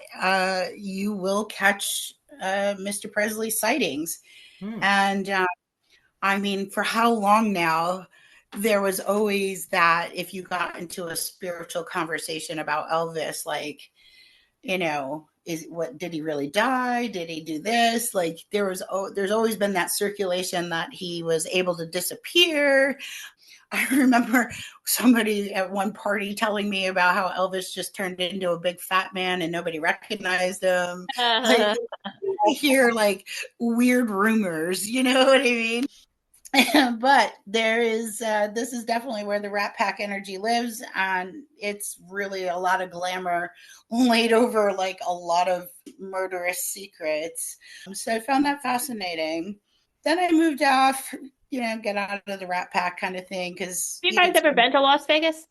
C: you will catch Mr. Presley sightings. And I mean, for how long now? There was always that if you got into a spiritual conversation about Elvis, like, you know, did he really die? Did he do this? Like there's always been that circulation that he was able to disappear. I remember somebody at one party telling me about how Elvis just turned into a big fat man and nobody recognized him. Like, I hear like weird rumors, you know what I mean? But this is definitely where the Rat Pack energy lives, and it's really a lot of glamour laid over like a lot of murderous secrets. So I found that fascinating. Then I moved off, get out of the Rat Pack kind of thing. Because
D: you guys ever been to Las Vegas?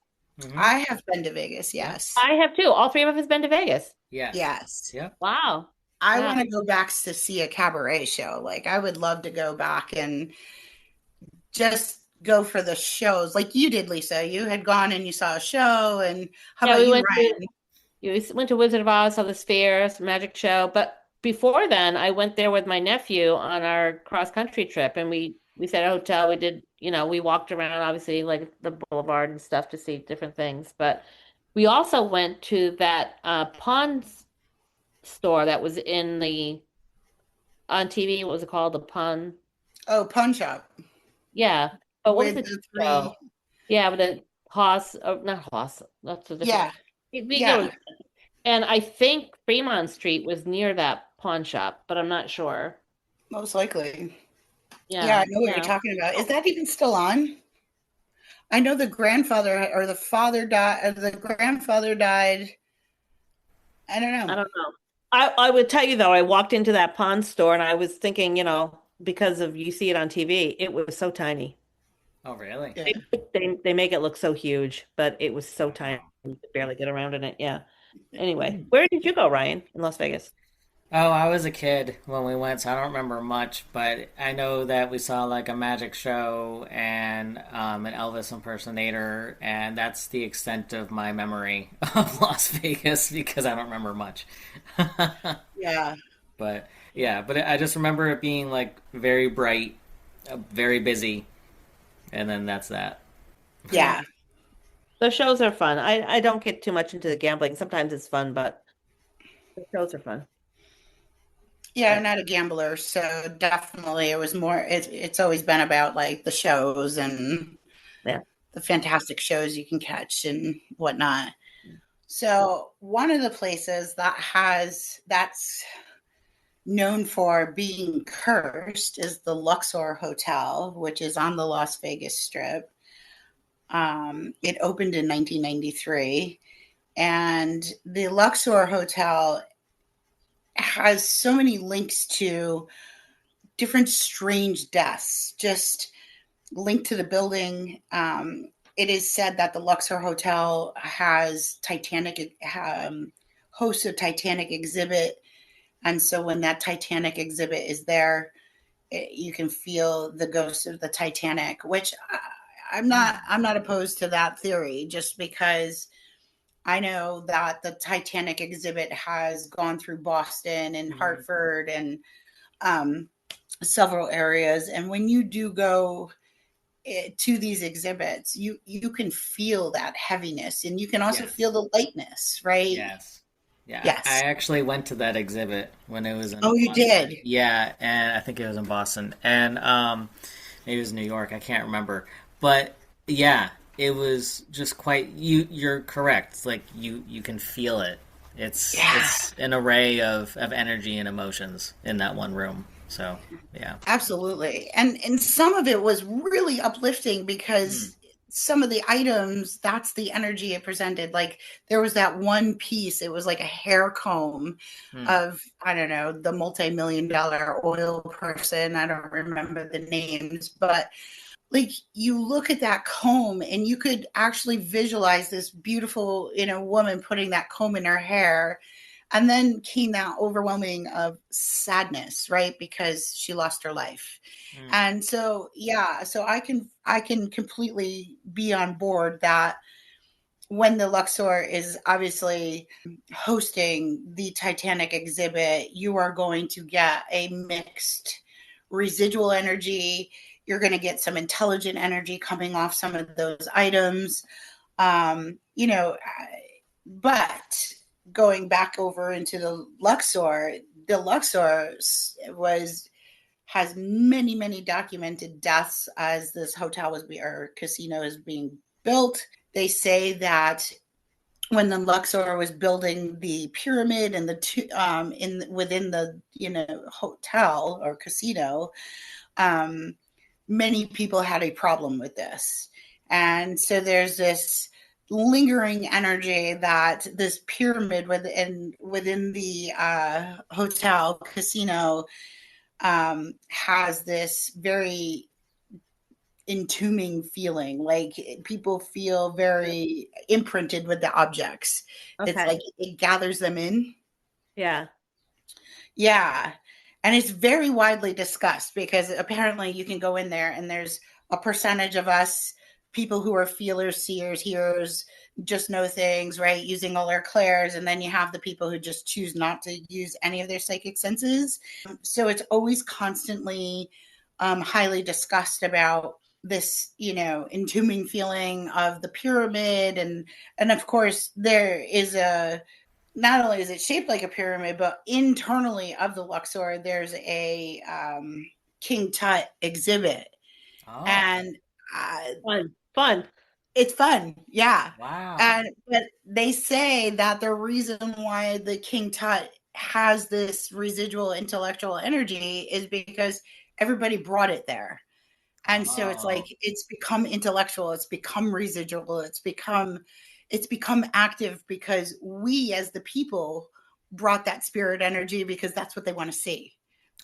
C: I have been to Vegas, yes.
D: I have too. All three of us have been to Vegas.
C: Yes.
B: Yeah.
D: Wow.
C: I want to go back to see a cabaret show. Like I would love to go back and just go for the shows like you did, Lisa. You had gone and you saw a show. And how about you, Ryan?
D: We went to Wizard of Oz, saw the Sphere, magic show. But before then, I went there with my nephew on our cross-country trip. And we stayed at a hotel. We did, we walked around, obviously, like the boulevard and stuff to see different things. But we also went to that pawn store that was on TV. What was it called? The pawn?
C: Oh, pawn shop.
D: Yeah, but what was the show? Yeah, with the Haas, not Haas. That's a different. Yeah. And I think Fremont Street was near that pawn shop, but I'm not sure.
C: Most likely.
D: Yeah,
C: I know what you're talking about. Is that even still on? I know the grandfather or the father died. The grandfather died. I don't know.
D: I would tell you though, I walked into that pawn store and I was thinking, because of you see it on TV, it was so tiny.
B: Oh, really?
C: Yeah.
D: They make it look so huge, but it was so tiny. You could barely get around in it. Yeah. Anyway, where did you go, Ryan, in Las Vegas?
B: Oh, I was a kid when we went, so I don't remember much, but I know that we saw like a magic show and an Elvis impersonator, and that's the extent of my memory of Las Vegas because I don't remember much.
C: Yeah.
B: But I just remember it being like very bright, very busy, and then that's that.
C: Yeah.
D: The shows are fun. I don't get too much into the gambling. Sometimes it's fun, but the shows are fun.
C: Yeah, I'm not a gambler, so definitely it was more. It's always been about like the shows and the fantastic shows you can catch and whatnot. So one of the places that's known for being cursed is the Luxor Hotel, which is on the Las Vegas Strip. It opened in 1993, and the Luxor Hotel has so many links to different strange deaths, just linked to the building. It is said that the Luxor Hotel has hosts a Titanic exhibit. And so when that Titanic exhibit is there, you can feel the ghost of the Titanic, which I'm not opposed to that theory, just because I know that the Titanic exhibit has gone through Boston and Hartford and several areas. And when you do go to these exhibits, you can feel that heaviness, and you can also feel the lightness, right?
B: Yes. Yeah.
C: Yes.
B: I actually went to that exhibit when it was in
C: Oh, you
B: Boston.
C: did?
B: Yeah, and I think it was in Boston. And maybe it was New York, I can't remember. But yeah, it was just quite you're correct. It's like you can feel it. It's an array of energy and emotions in that one room. So, yeah.
C: Absolutely. And some of it was really uplifting because some of the items, that's the energy it presented. Like there was that one piece, it was like a hair comb of, I don't know, the multi-million-dollar oil person. I don't remember the names, but like you look at that comb and you could actually visualize this beautiful, woman putting that comb in her hair. And then came that overwhelming of sadness, right? Because she lost her life. And so, so I can completely be on board that when the Luxor is obviously hosting the Titanic exhibit, you are going to get a mixed residual energy. You're going to get some intelligent energy coming off some of those items. But going back over into the Luxor has many, many documented deaths as this hotel or casino is being built. They say that when the Luxor was building the pyramid and within the hotel or casino, many people had a problem with this, and so there's this lingering energy that this pyramid within the hotel casino has this very entombing feeling. Like people feel very imprinted with the objects.
D: Okay.
C: It's like it gathers them in.
D: Yeah.
C: And it's very widely discussed because apparently you can go in there and there's a percentage of us people who are feelers, seers, hearers, just know things, right? Using all their clairs. And then you have the people who just choose not to use any of their psychic senses. So it's always constantly highly discussed about this, entombing feeling of the pyramid. And of course, there is not only is it shaped like a pyramid, but internally of the Luxor, there's a King Tut exhibit.
B: Oh.
C: And
D: Fun.
C: It's fun. Yeah.
B: Wow.
C: But they say that the reason why the King Tut has this residual intellectual energy is because everybody brought it there. And so it's like, it's become intellectual. It's become residual. It's become active because we as the people brought that spirit energy because that's what they want to see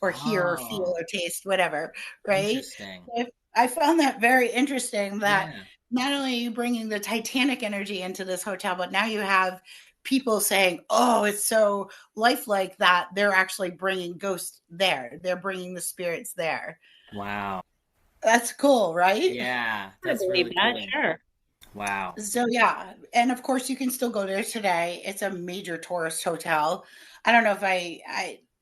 C: or hear or feel or taste, whatever. Right.
B: Interesting.
C: So I found that very interesting that not only are you bringing the Titanic energy into this hotel, but now you have people saying, oh, it's so lifelike that they're actually bringing ghosts there. They're bringing the spirits there.
B: Wow.
C: That's cool, right?
B: Yeah. That's really cool.
D: Sure.
B: Wow.
C: So, yeah. And of course, you can still go there today. It's a major tourist hotel. I don't know if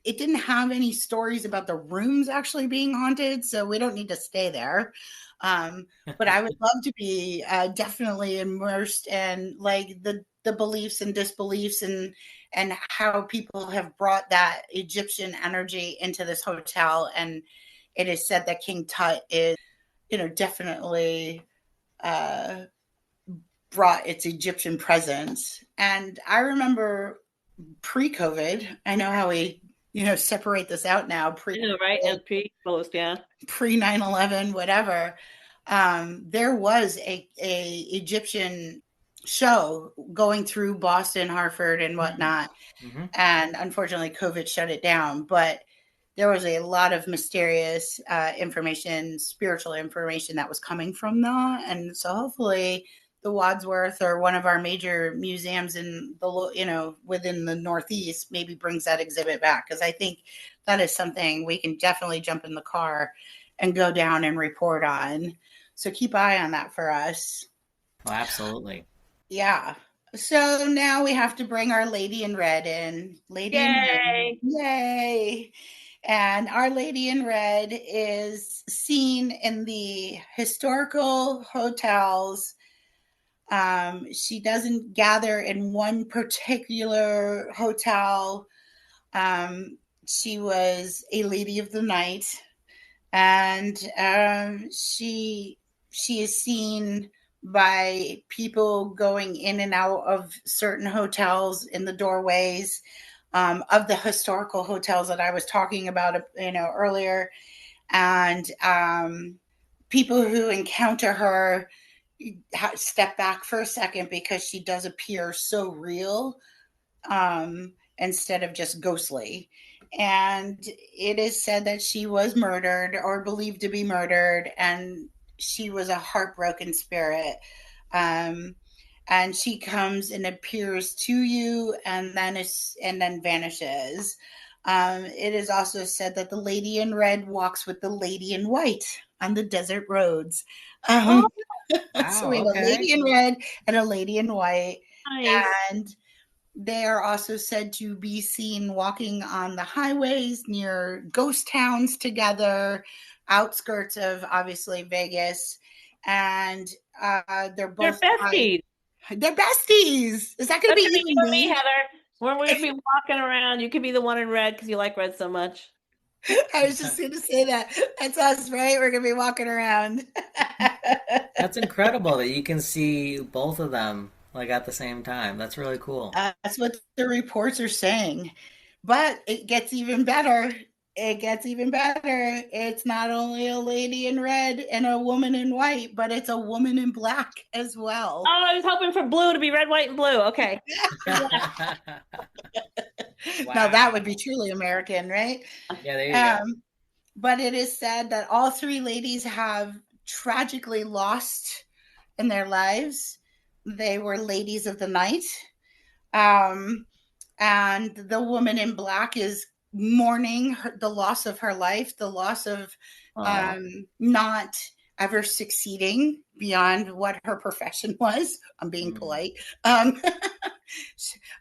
C: it didn't have any stories about the rooms actually being haunted, so we don't need to stay there. But I would love to be definitely immersed in like the beliefs and disbeliefs and how people have brought that Egyptian energy into this hotel. And it is said that King Tut is, definitely brought its Egyptian presence. And I remember pre-COVID, I know how we, separate this out now,
D: right? And pre-post, yeah.
C: Pre 9/11, whatever. There was a Egyptian show going through Boston, Hartford, and whatnot. Mm-hmm. And unfortunately, COVID shut it down. But there was a lot of mysterious information, spiritual information that was coming from that. And so hopefully the Wadsworth or one of our major museums in the, within the Northeast maybe brings that exhibit back. Because I think that is something we can definitely jump in the car and go down and report on. So keep eye on that for us.
B: Oh, absolutely.
C: Yeah. So now we have to bring our Lady in Red in. Lady in Red. Yay. And Our Lady in Red is seen in the historical hotels. She doesn't gather in one particular hotel. She was a lady of the night. And she is seen by people going in and out of certain hotels in the doorways of the historical hotels that I was talking about, earlier. And people who encounter her step back for a second because she does appear so real instead of just ghostly. And it is said that she was murdered or believed to be murdered, and she was a heartbroken spirit. And she comes and appears to you and then vanishes. It is also said that the Lady in Red walks with the Lady in White on the desert roads.
B: Wow,
C: so we have a Lady in Red and a Lady in White.
D: Nice.
C: And they are also said to be seen walking on the highways near ghost towns together, outskirts of obviously Vegas. And they're both
D: besties.
C: They're besties. Is that going to be you and
D: me, Heather? When we're going to be walking around, you could be the one in red because you like red so much.
C: I was just going to say that. That's us, right? We're going to be walking around.
B: That's incredible that you can see both of them at the same time. That's really cool.
C: That's what the reports are saying. But it gets even better. It's not only a lady in red and a woman in white, but it's a woman in black as well.
D: Oh, I was hoping for blue to be red, white, and blue. Okay.
C: Wow. Now that would be truly American, right?
B: Yeah, there you go.
C: But it is said that all three ladies have tragically lost in their lives. They were ladies of the night. And the woman in black is mourning the loss of her life, the loss of not ever succeeding beyond what her profession was. I'm being polite.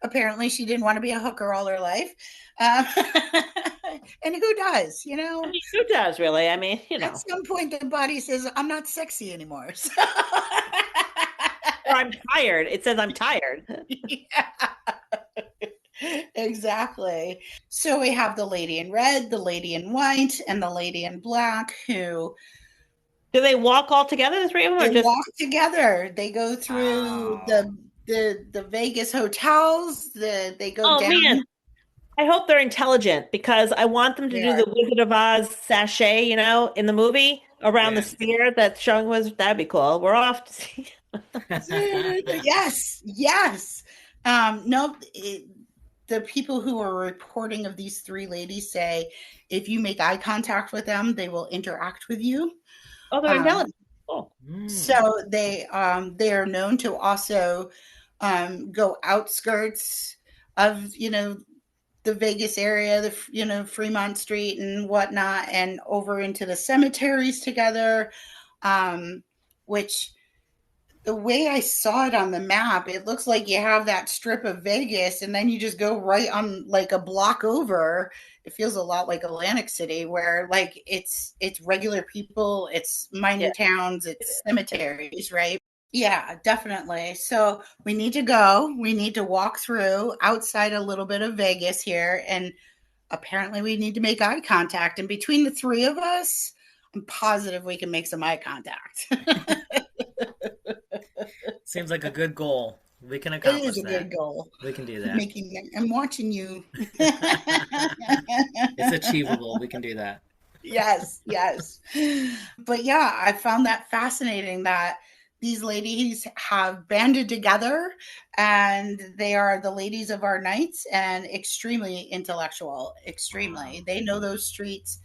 C: Apparently she didn't want to be a hooker all her life. And who does,
D: Who does, really? I mean,
C: At some point the body says, I'm not sexy anymore. So.
D: Or I'm tired. It says I'm tired.
C: Yeah. Exactly. So we have the lady in red, the lady in white, and the lady in black who...
D: Do they walk all together, the three of them?
C: They walk together. They go through the Vegas hotels. They go down. Oh, man.
D: I hope they're intelligent because I want them to do the Wizard of Oz sachet, in the movie around the sphere that's showing was that'd be cool. We're off to see.
C: Yes. No, the people who are reporting of these three ladies say if you make eye contact with them, they will interact with you.
D: Oh, they're intelligent. Cool.
C: So they are known to also go outskirts of the Vegas area, the Fremont Street and whatnot, and over into the cemeteries together, which the way I saw it on the map, it looks like you have that strip of Vegas and then you just go right on a block over. It feels a lot like Atlantic City where it's regular people, it's mining towns, it's cemeteries, right? Yeah, definitely. So we need to go. We need to walk through outside a little bit of Vegas here. And apparently we need to make eye contact. And between the three of us, I'm positive we can make some eye contact.
B: Seems like a good goal. We can
C: It
B: accomplish
C: is a
B: that.
C: good goal.
B: We can do that.
C: Making that. I'm watching you.
B: It's achievable. We can do that.
C: Yes, yes. But yeah, I found that fascinating that these ladies have banded together and they are the ladies of our nights and extremely intellectual. Extremely.
B: Wow.
C: They know those streets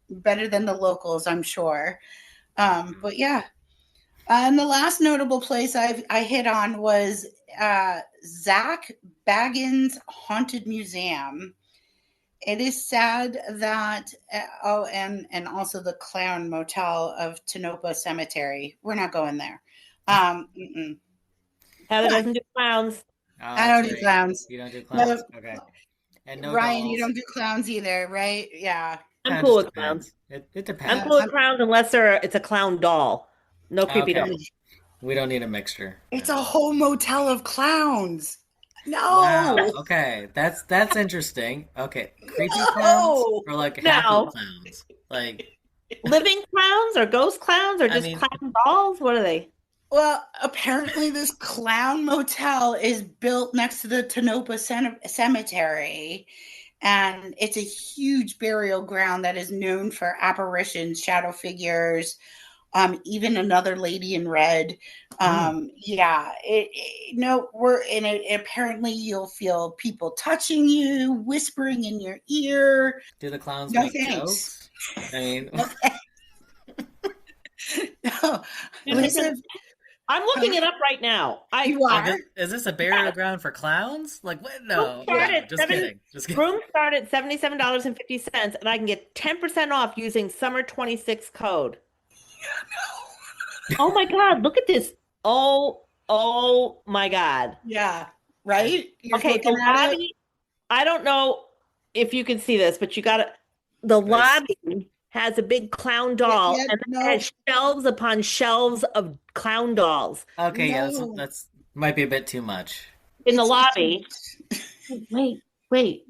C: better than the locals, I'm sure. But yeah. And the last notable place I hit on was Zach Baggins Haunted Museum. It is sad that and also the Clown Motel of Tonopah Cemetery. We're not going there. Mm-mm.
D: Heather doesn't do clowns.
B: Oh,
C: I
B: that's
C: don't do
B: right.
C: clowns.
B: You don't do
C: No,
B: clowns. Okay. And no
C: Ryan, you
B: dolls.
C: don't do clowns either, right? Yeah.
D: I'm
B: Kind of
D: cool
B: just
D: with clowns.
B: depends. It
D: I'm
B: depends.
D: cool with clowns unless it's a clown doll. No creepy
B: Okay.
D: dolls.
B: We don't need a mixture.
C: It's
B: No.
C: a whole motel of clowns.
B: Wow.
C: No.
B: Okay. That's interesting. Okay. Creepy clowns
C: No.
B: or like happy
D: No.
B: clowns? Like,
D: Living clowns or ghost clowns or
B: I
D: just
B: mean,
D: clown dolls? What are they?
C: Well, apparently this clown motel is built next to the Tonopah Cemetery, and it's a huge burial ground that is known for apparitions, shadow figures, even another lady in red. Yeah, no, we're in it. Apparently, you'll feel people touching you, whispering in your ear.
B: do the clowns
C: No
B: make
C: thanks.
B: jokes? I mean,
C: No, Lisa,
D: I'm looking it up right now.
C: you
B: oh,
C: are.
B: is this a burial ground for clowns? Like, what? No,
D: Start
B: no,
D: at
B: just kidding. Just kidding.
D: Rooms start at $77.50, and I can get 10% off using Summer 26 code. Oh my God, look at this. Oh my God.
C: Yeah, right? You're
D: Okay, the
C: looking at it.
D: lobby, I don't know if you can see this, but you got to, the lobby has a big clown doll,
C: yeah,
D: and
C: no.
D: it has shelves upon shelves of clown dolls
B: Okay, yeah,
C: No.
B: that's might be a bit too much.
D: in the
C: It's-
D: lobby. Wait.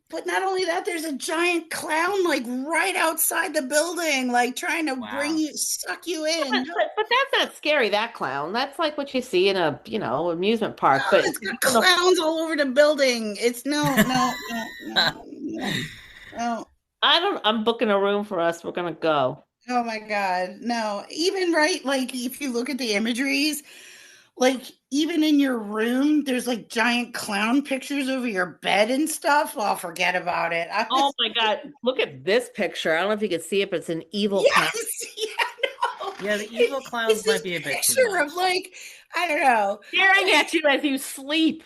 C: But not only that, there's a giant clown like right outside the building, like trying to
B: Wow.
C: suck you
D: But,
C: in.
D: but that's not scary, that clown. That's like what you see in a, amusement park. But
C: It's got clowns all over the building. It's no.
D: I'm booking a room for us. We're gonna go.
C: Oh my God. No. Even right, like if you look at the imageries, like even in your room, there's like giant clown pictures over your bed and stuff. Oh, forget about it.
D: Oh my God. Look at this picture. I don't know if you can see it, but it's an evil clown.
C: Yes, yeah, no.
B: Yeah, the evil clowns
C: It's
B: might
C: this
B: be a bit too
C: picture
B: much.
C: of like, I don't know.
D: Staring at you as you sleep.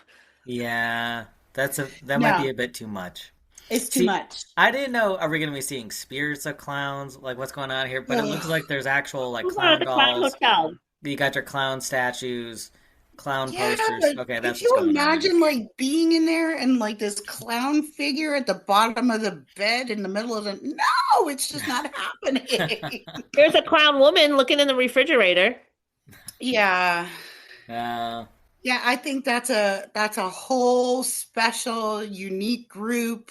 B: Yeah, that might
C: No.
B: be a bit too much.
C: It's too
B: See,
C: much.
B: I didn't know, are we going to be seeing spirits of clowns? Like, what's going on here? But it looks like there's actual, like,
D: Who's
B: clown
D: at the clown
B: dolls.
D: hotel?
B: You got your clown statues, clown
C: Yeah,
B: posters.
C: but
B: Okay, that's
C: could you
B: what's going on.
C: imagine like being in there and like this clown figure at the bottom of the bed in the middle of the no, it's just not happening.
D: There's a clown woman looking in the refrigerator.
C: Yeah.
B: Uh,
C: Yeah, I think that's a whole special, unique group.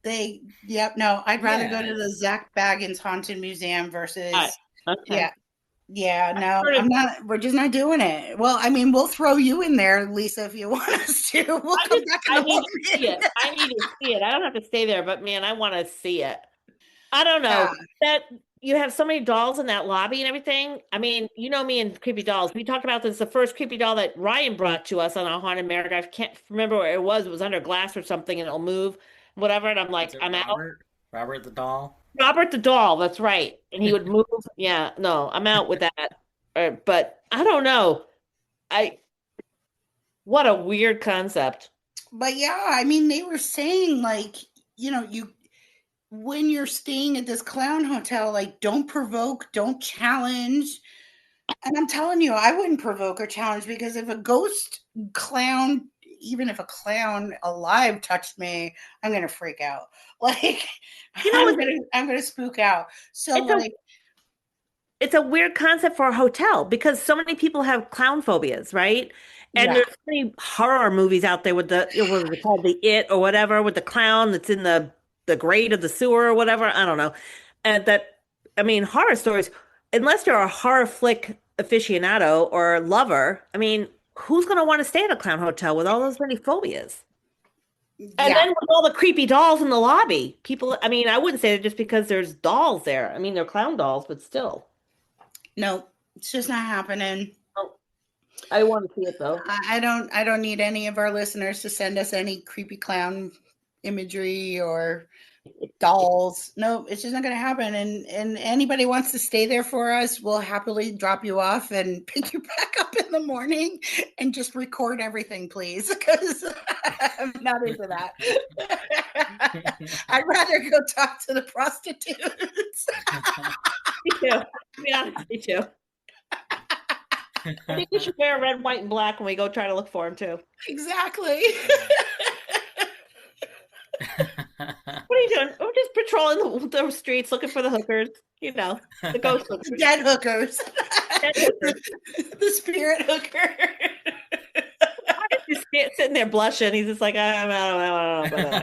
C: No, I'd rather go
B: Yeah.
C: to the Zach Baggins Haunted Museum versus
D: All right. Okay.
C: yeah, no,
D: heard of-
C: I'm not. We're just not doing it. Well, I mean, we'll throw you in there, Lisa, if you want us to. We'll come back in
D: I
C: the
D: need to see
C: morning.
D: it. I need to see it. I don't have to stay there, but man, I want to see it. I don't know
C: Yeah.
D: that you have so many dolls in that lobby and everything. I mean, you know me and creepy dolls. We talked about this. The first creepy doll that Ryan brought to us on a Haunted America. I can't remember where it was. It was under glass or something, and it'll move, whatever. And I'm like,
B: is it
D: I'm out.
B: Robert the doll?
D: Robert the doll. That's right. And he would move. Yeah, no, I'm out with that. But I don't know. What a weird concept.
C: But yeah, I mean, they were saying like, when you're staying at this clown hotel, like don't provoke, don't challenge. And I'm telling you, I wouldn't provoke or challenge because if a ghost clown, even if a clown alive touched me, I'm gonna freak out. Like I'm gonna spook out. So
D: It's a weird concept for a hotel because so many people have clown phobias, right? And
C: Yeah.
D: there's so many horror movies out there with what was it called, the It or whatever, with the clown that's in the grate of the sewer or whatever. I don't know. And horror stories, unless you're a horror flick aficionado or lover, I mean, who's going to want to stay at a clown hotel with all those many phobias? And
C: Yeah.
D: then with all the creepy dolls in the lobby, people, I mean, I wouldn't say that just because there's dolls there. I mean, they're clown dolls, but still.
C: No, it's just not happening.
D: Oh, I want to see it though.
C: I don't need any of our listeners to send us any creepy clown imagery or dolls. No, it's just not going to happen. And anybody wants to stay there for us, we'll happily drop you off and pick you back up in the morning and just record everything, please, because I'm not into that. I'd rather go talk to the prostitutes.
D: Me too. To be honest, me too. I think we should wear red, white, and black when we go try to look for him too.
C: Exactly.
D: What are you doing? We're just patrolling the streets looking for the hookers, you know, the ghost hookers.
C: The dead hookers.
D: Dead hookers.
C: The spirit hooker.
D: He's sitting there blushing. He's just like, I don't know.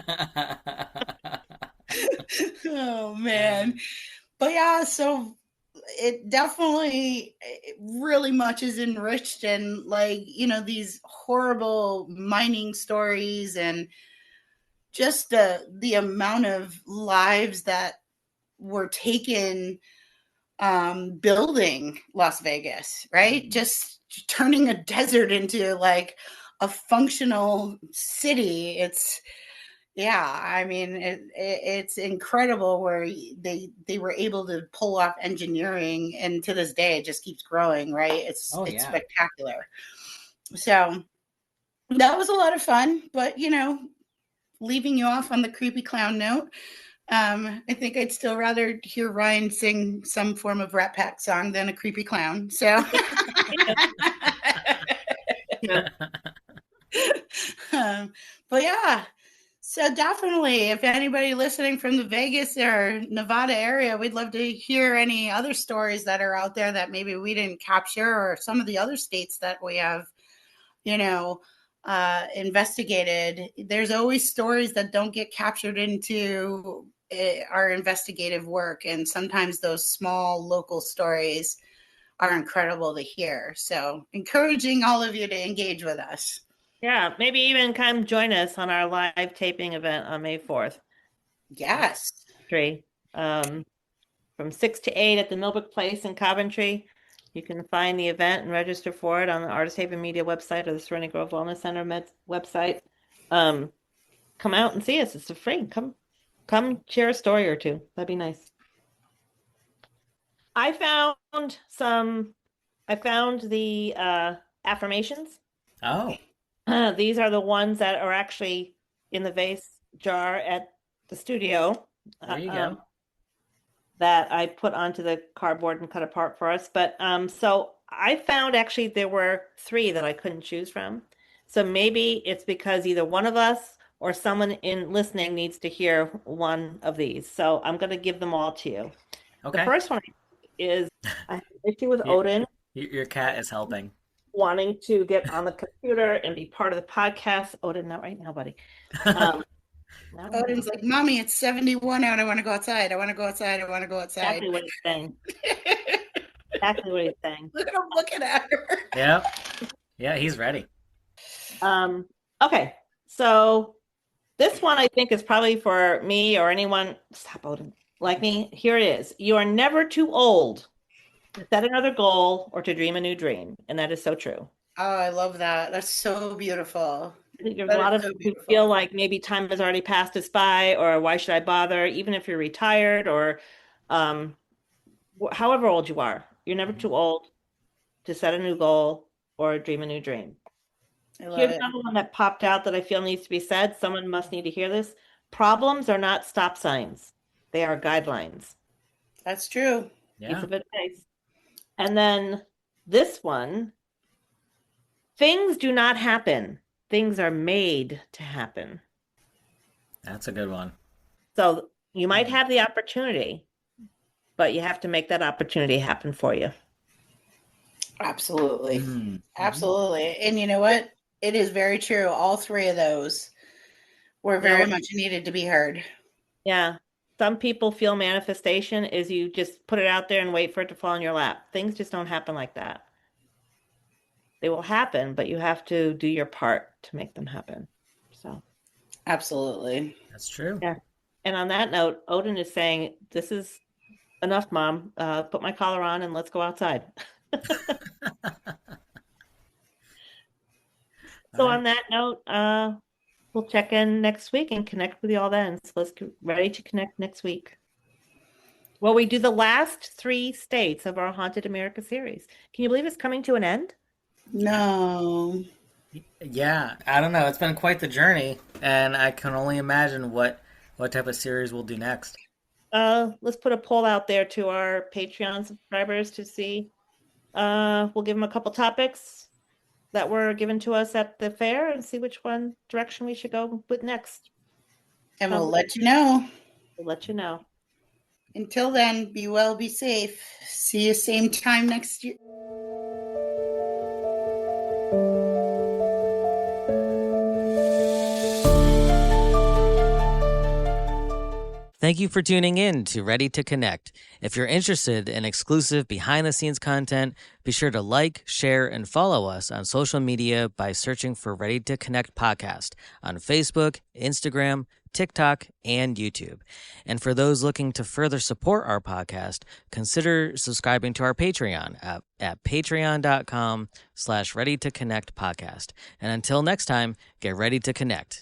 C: Oh, man. But yeah, so it definitely really much is enriched in, like, you know, these horrible mining stories and just the amount of lives that were taken building Las Vegas, right? Just turning a desert into like a functional city. I mean, it's incredible where they were able to pull off engineering, and to this day it just keeps growing, right? It's spectacular. So that was a lot of fun, but you know, leaving you off on the creepy clown note, I think I'd still rather hear Ryan sing some form of Rat Pack song than a creepy clown. So, but yeah, so definitely, if anybody listening from the Vegas or Nevada area, we'd love to hear any other stories that are out there that maybe we didn't capture, or some of the other states that we have, you know, investigated. There's always stories that don't get captured into our investigative work, and sometimes those small local stories are incredible to hear. So encouraging all of you to engage with us.
D: Yeah, maybe even come join us on our live taping event on May 4th.
C: Yes.
D: From 6 to 8 at the Millbrook Place in Coventry. You can find the event and register for it on the Artist Haven Media website or the Serenity Grove Wellness Center website. Come out and see us. It's free. Come share a story or two. That'd be nice. I found the affirmations.
B: Oh.
D: These are the ones that are actually in the vase jar at the studio.
B: There you go.
D: That I put onto the cardboard and cut apart for us. But so I found actually there were 3 that I couldn't choose from. So maybe it's because either one of us or someone in listening needs to hear one of these. So I'm going to give them all to you.
B: Okay.
D: The first one is I have an issue with Odin.
B: Your cat is helping.
D: Wanting to get on the computer and be part of the podcast. Odin, not right now, buddy.
C: Odin's like, Mommy, it's 71 out. I want to go outside. I want to go outside. I want to go outside.
D: Exactly what he's saying. Exactly what he's saying.
C: Look at him looking at her.
B: Yeah. Yeah, he's ready.
D: Okay. So this one I think is probably for me or anyone. Stop, Odin. Like me. Here it is. You are never too old to set another goal or to dream a new dream. And that is so true.
C: Oh, I love that. That's so beautiful.
D: I think there's a lot of people who feel like maybe time has already passed us by, or why should I bother? Even if you're retired or however old you are, you're never too old to set a new goal or dream a new dream. Here's another one that popped out that I feel needs to be said. Someone must need to hear this. Problems are not stop signs. They are guidelines.
C: That's true.
B: Yeah.
D: Piece of advice. And then this one, things do not happen. Things are made to happen.
B: That's a good one.
D: So you might have the opportunity, but you have to make that opportunity happen for you.
C: Absolutely.
B: Mm-hmm.
C: Absolutely. And you know what? It is very true. All 3 of those were very much needed to be heard.
D: Yeah. some people feel manifestation is you just put it out there and wait for it to fall in your lap. Things just don't happen like that. They will happen, but you have to do your part to make them happen. So,
C: Absolutely.
B: That's true.
D: yeah. And on that note, Odin is saying, "This is enough, Mom. Put my collar on and let's go outside." So on that note, we'll check in next week and connect with you all then. So let's get ready to connect next week. Well, we do the last 3 states of our Haunted America series. Can you believe it's coming to an end?
C: No.
B: Yeah, I don't know. It's been quite the journey, and I can only imagine what type of series we'll do next.
D: Let's put a poll out there to our Patreon subscribers to see. We'll give them a couple topics that were given to us at the fair and see which one direction we should go with next.
C: And we'll let you know.
D: We'll let you know.
C: Until then, be well, be safe. See you same time next year.
A: Thank you for tuning in to Ready to Connect. If you're interested in exclusive behind-the-scenes content, be sure to like, share, and follow us on social media by searching for Ready to Connect Podcast on Facebook, Instagram, TikTok, and YouTube. And for those looking to further support our podcast, consider subscribing to our Patreon at patreon.com/readytoconnectpodcast. And until next time, get ready to connect.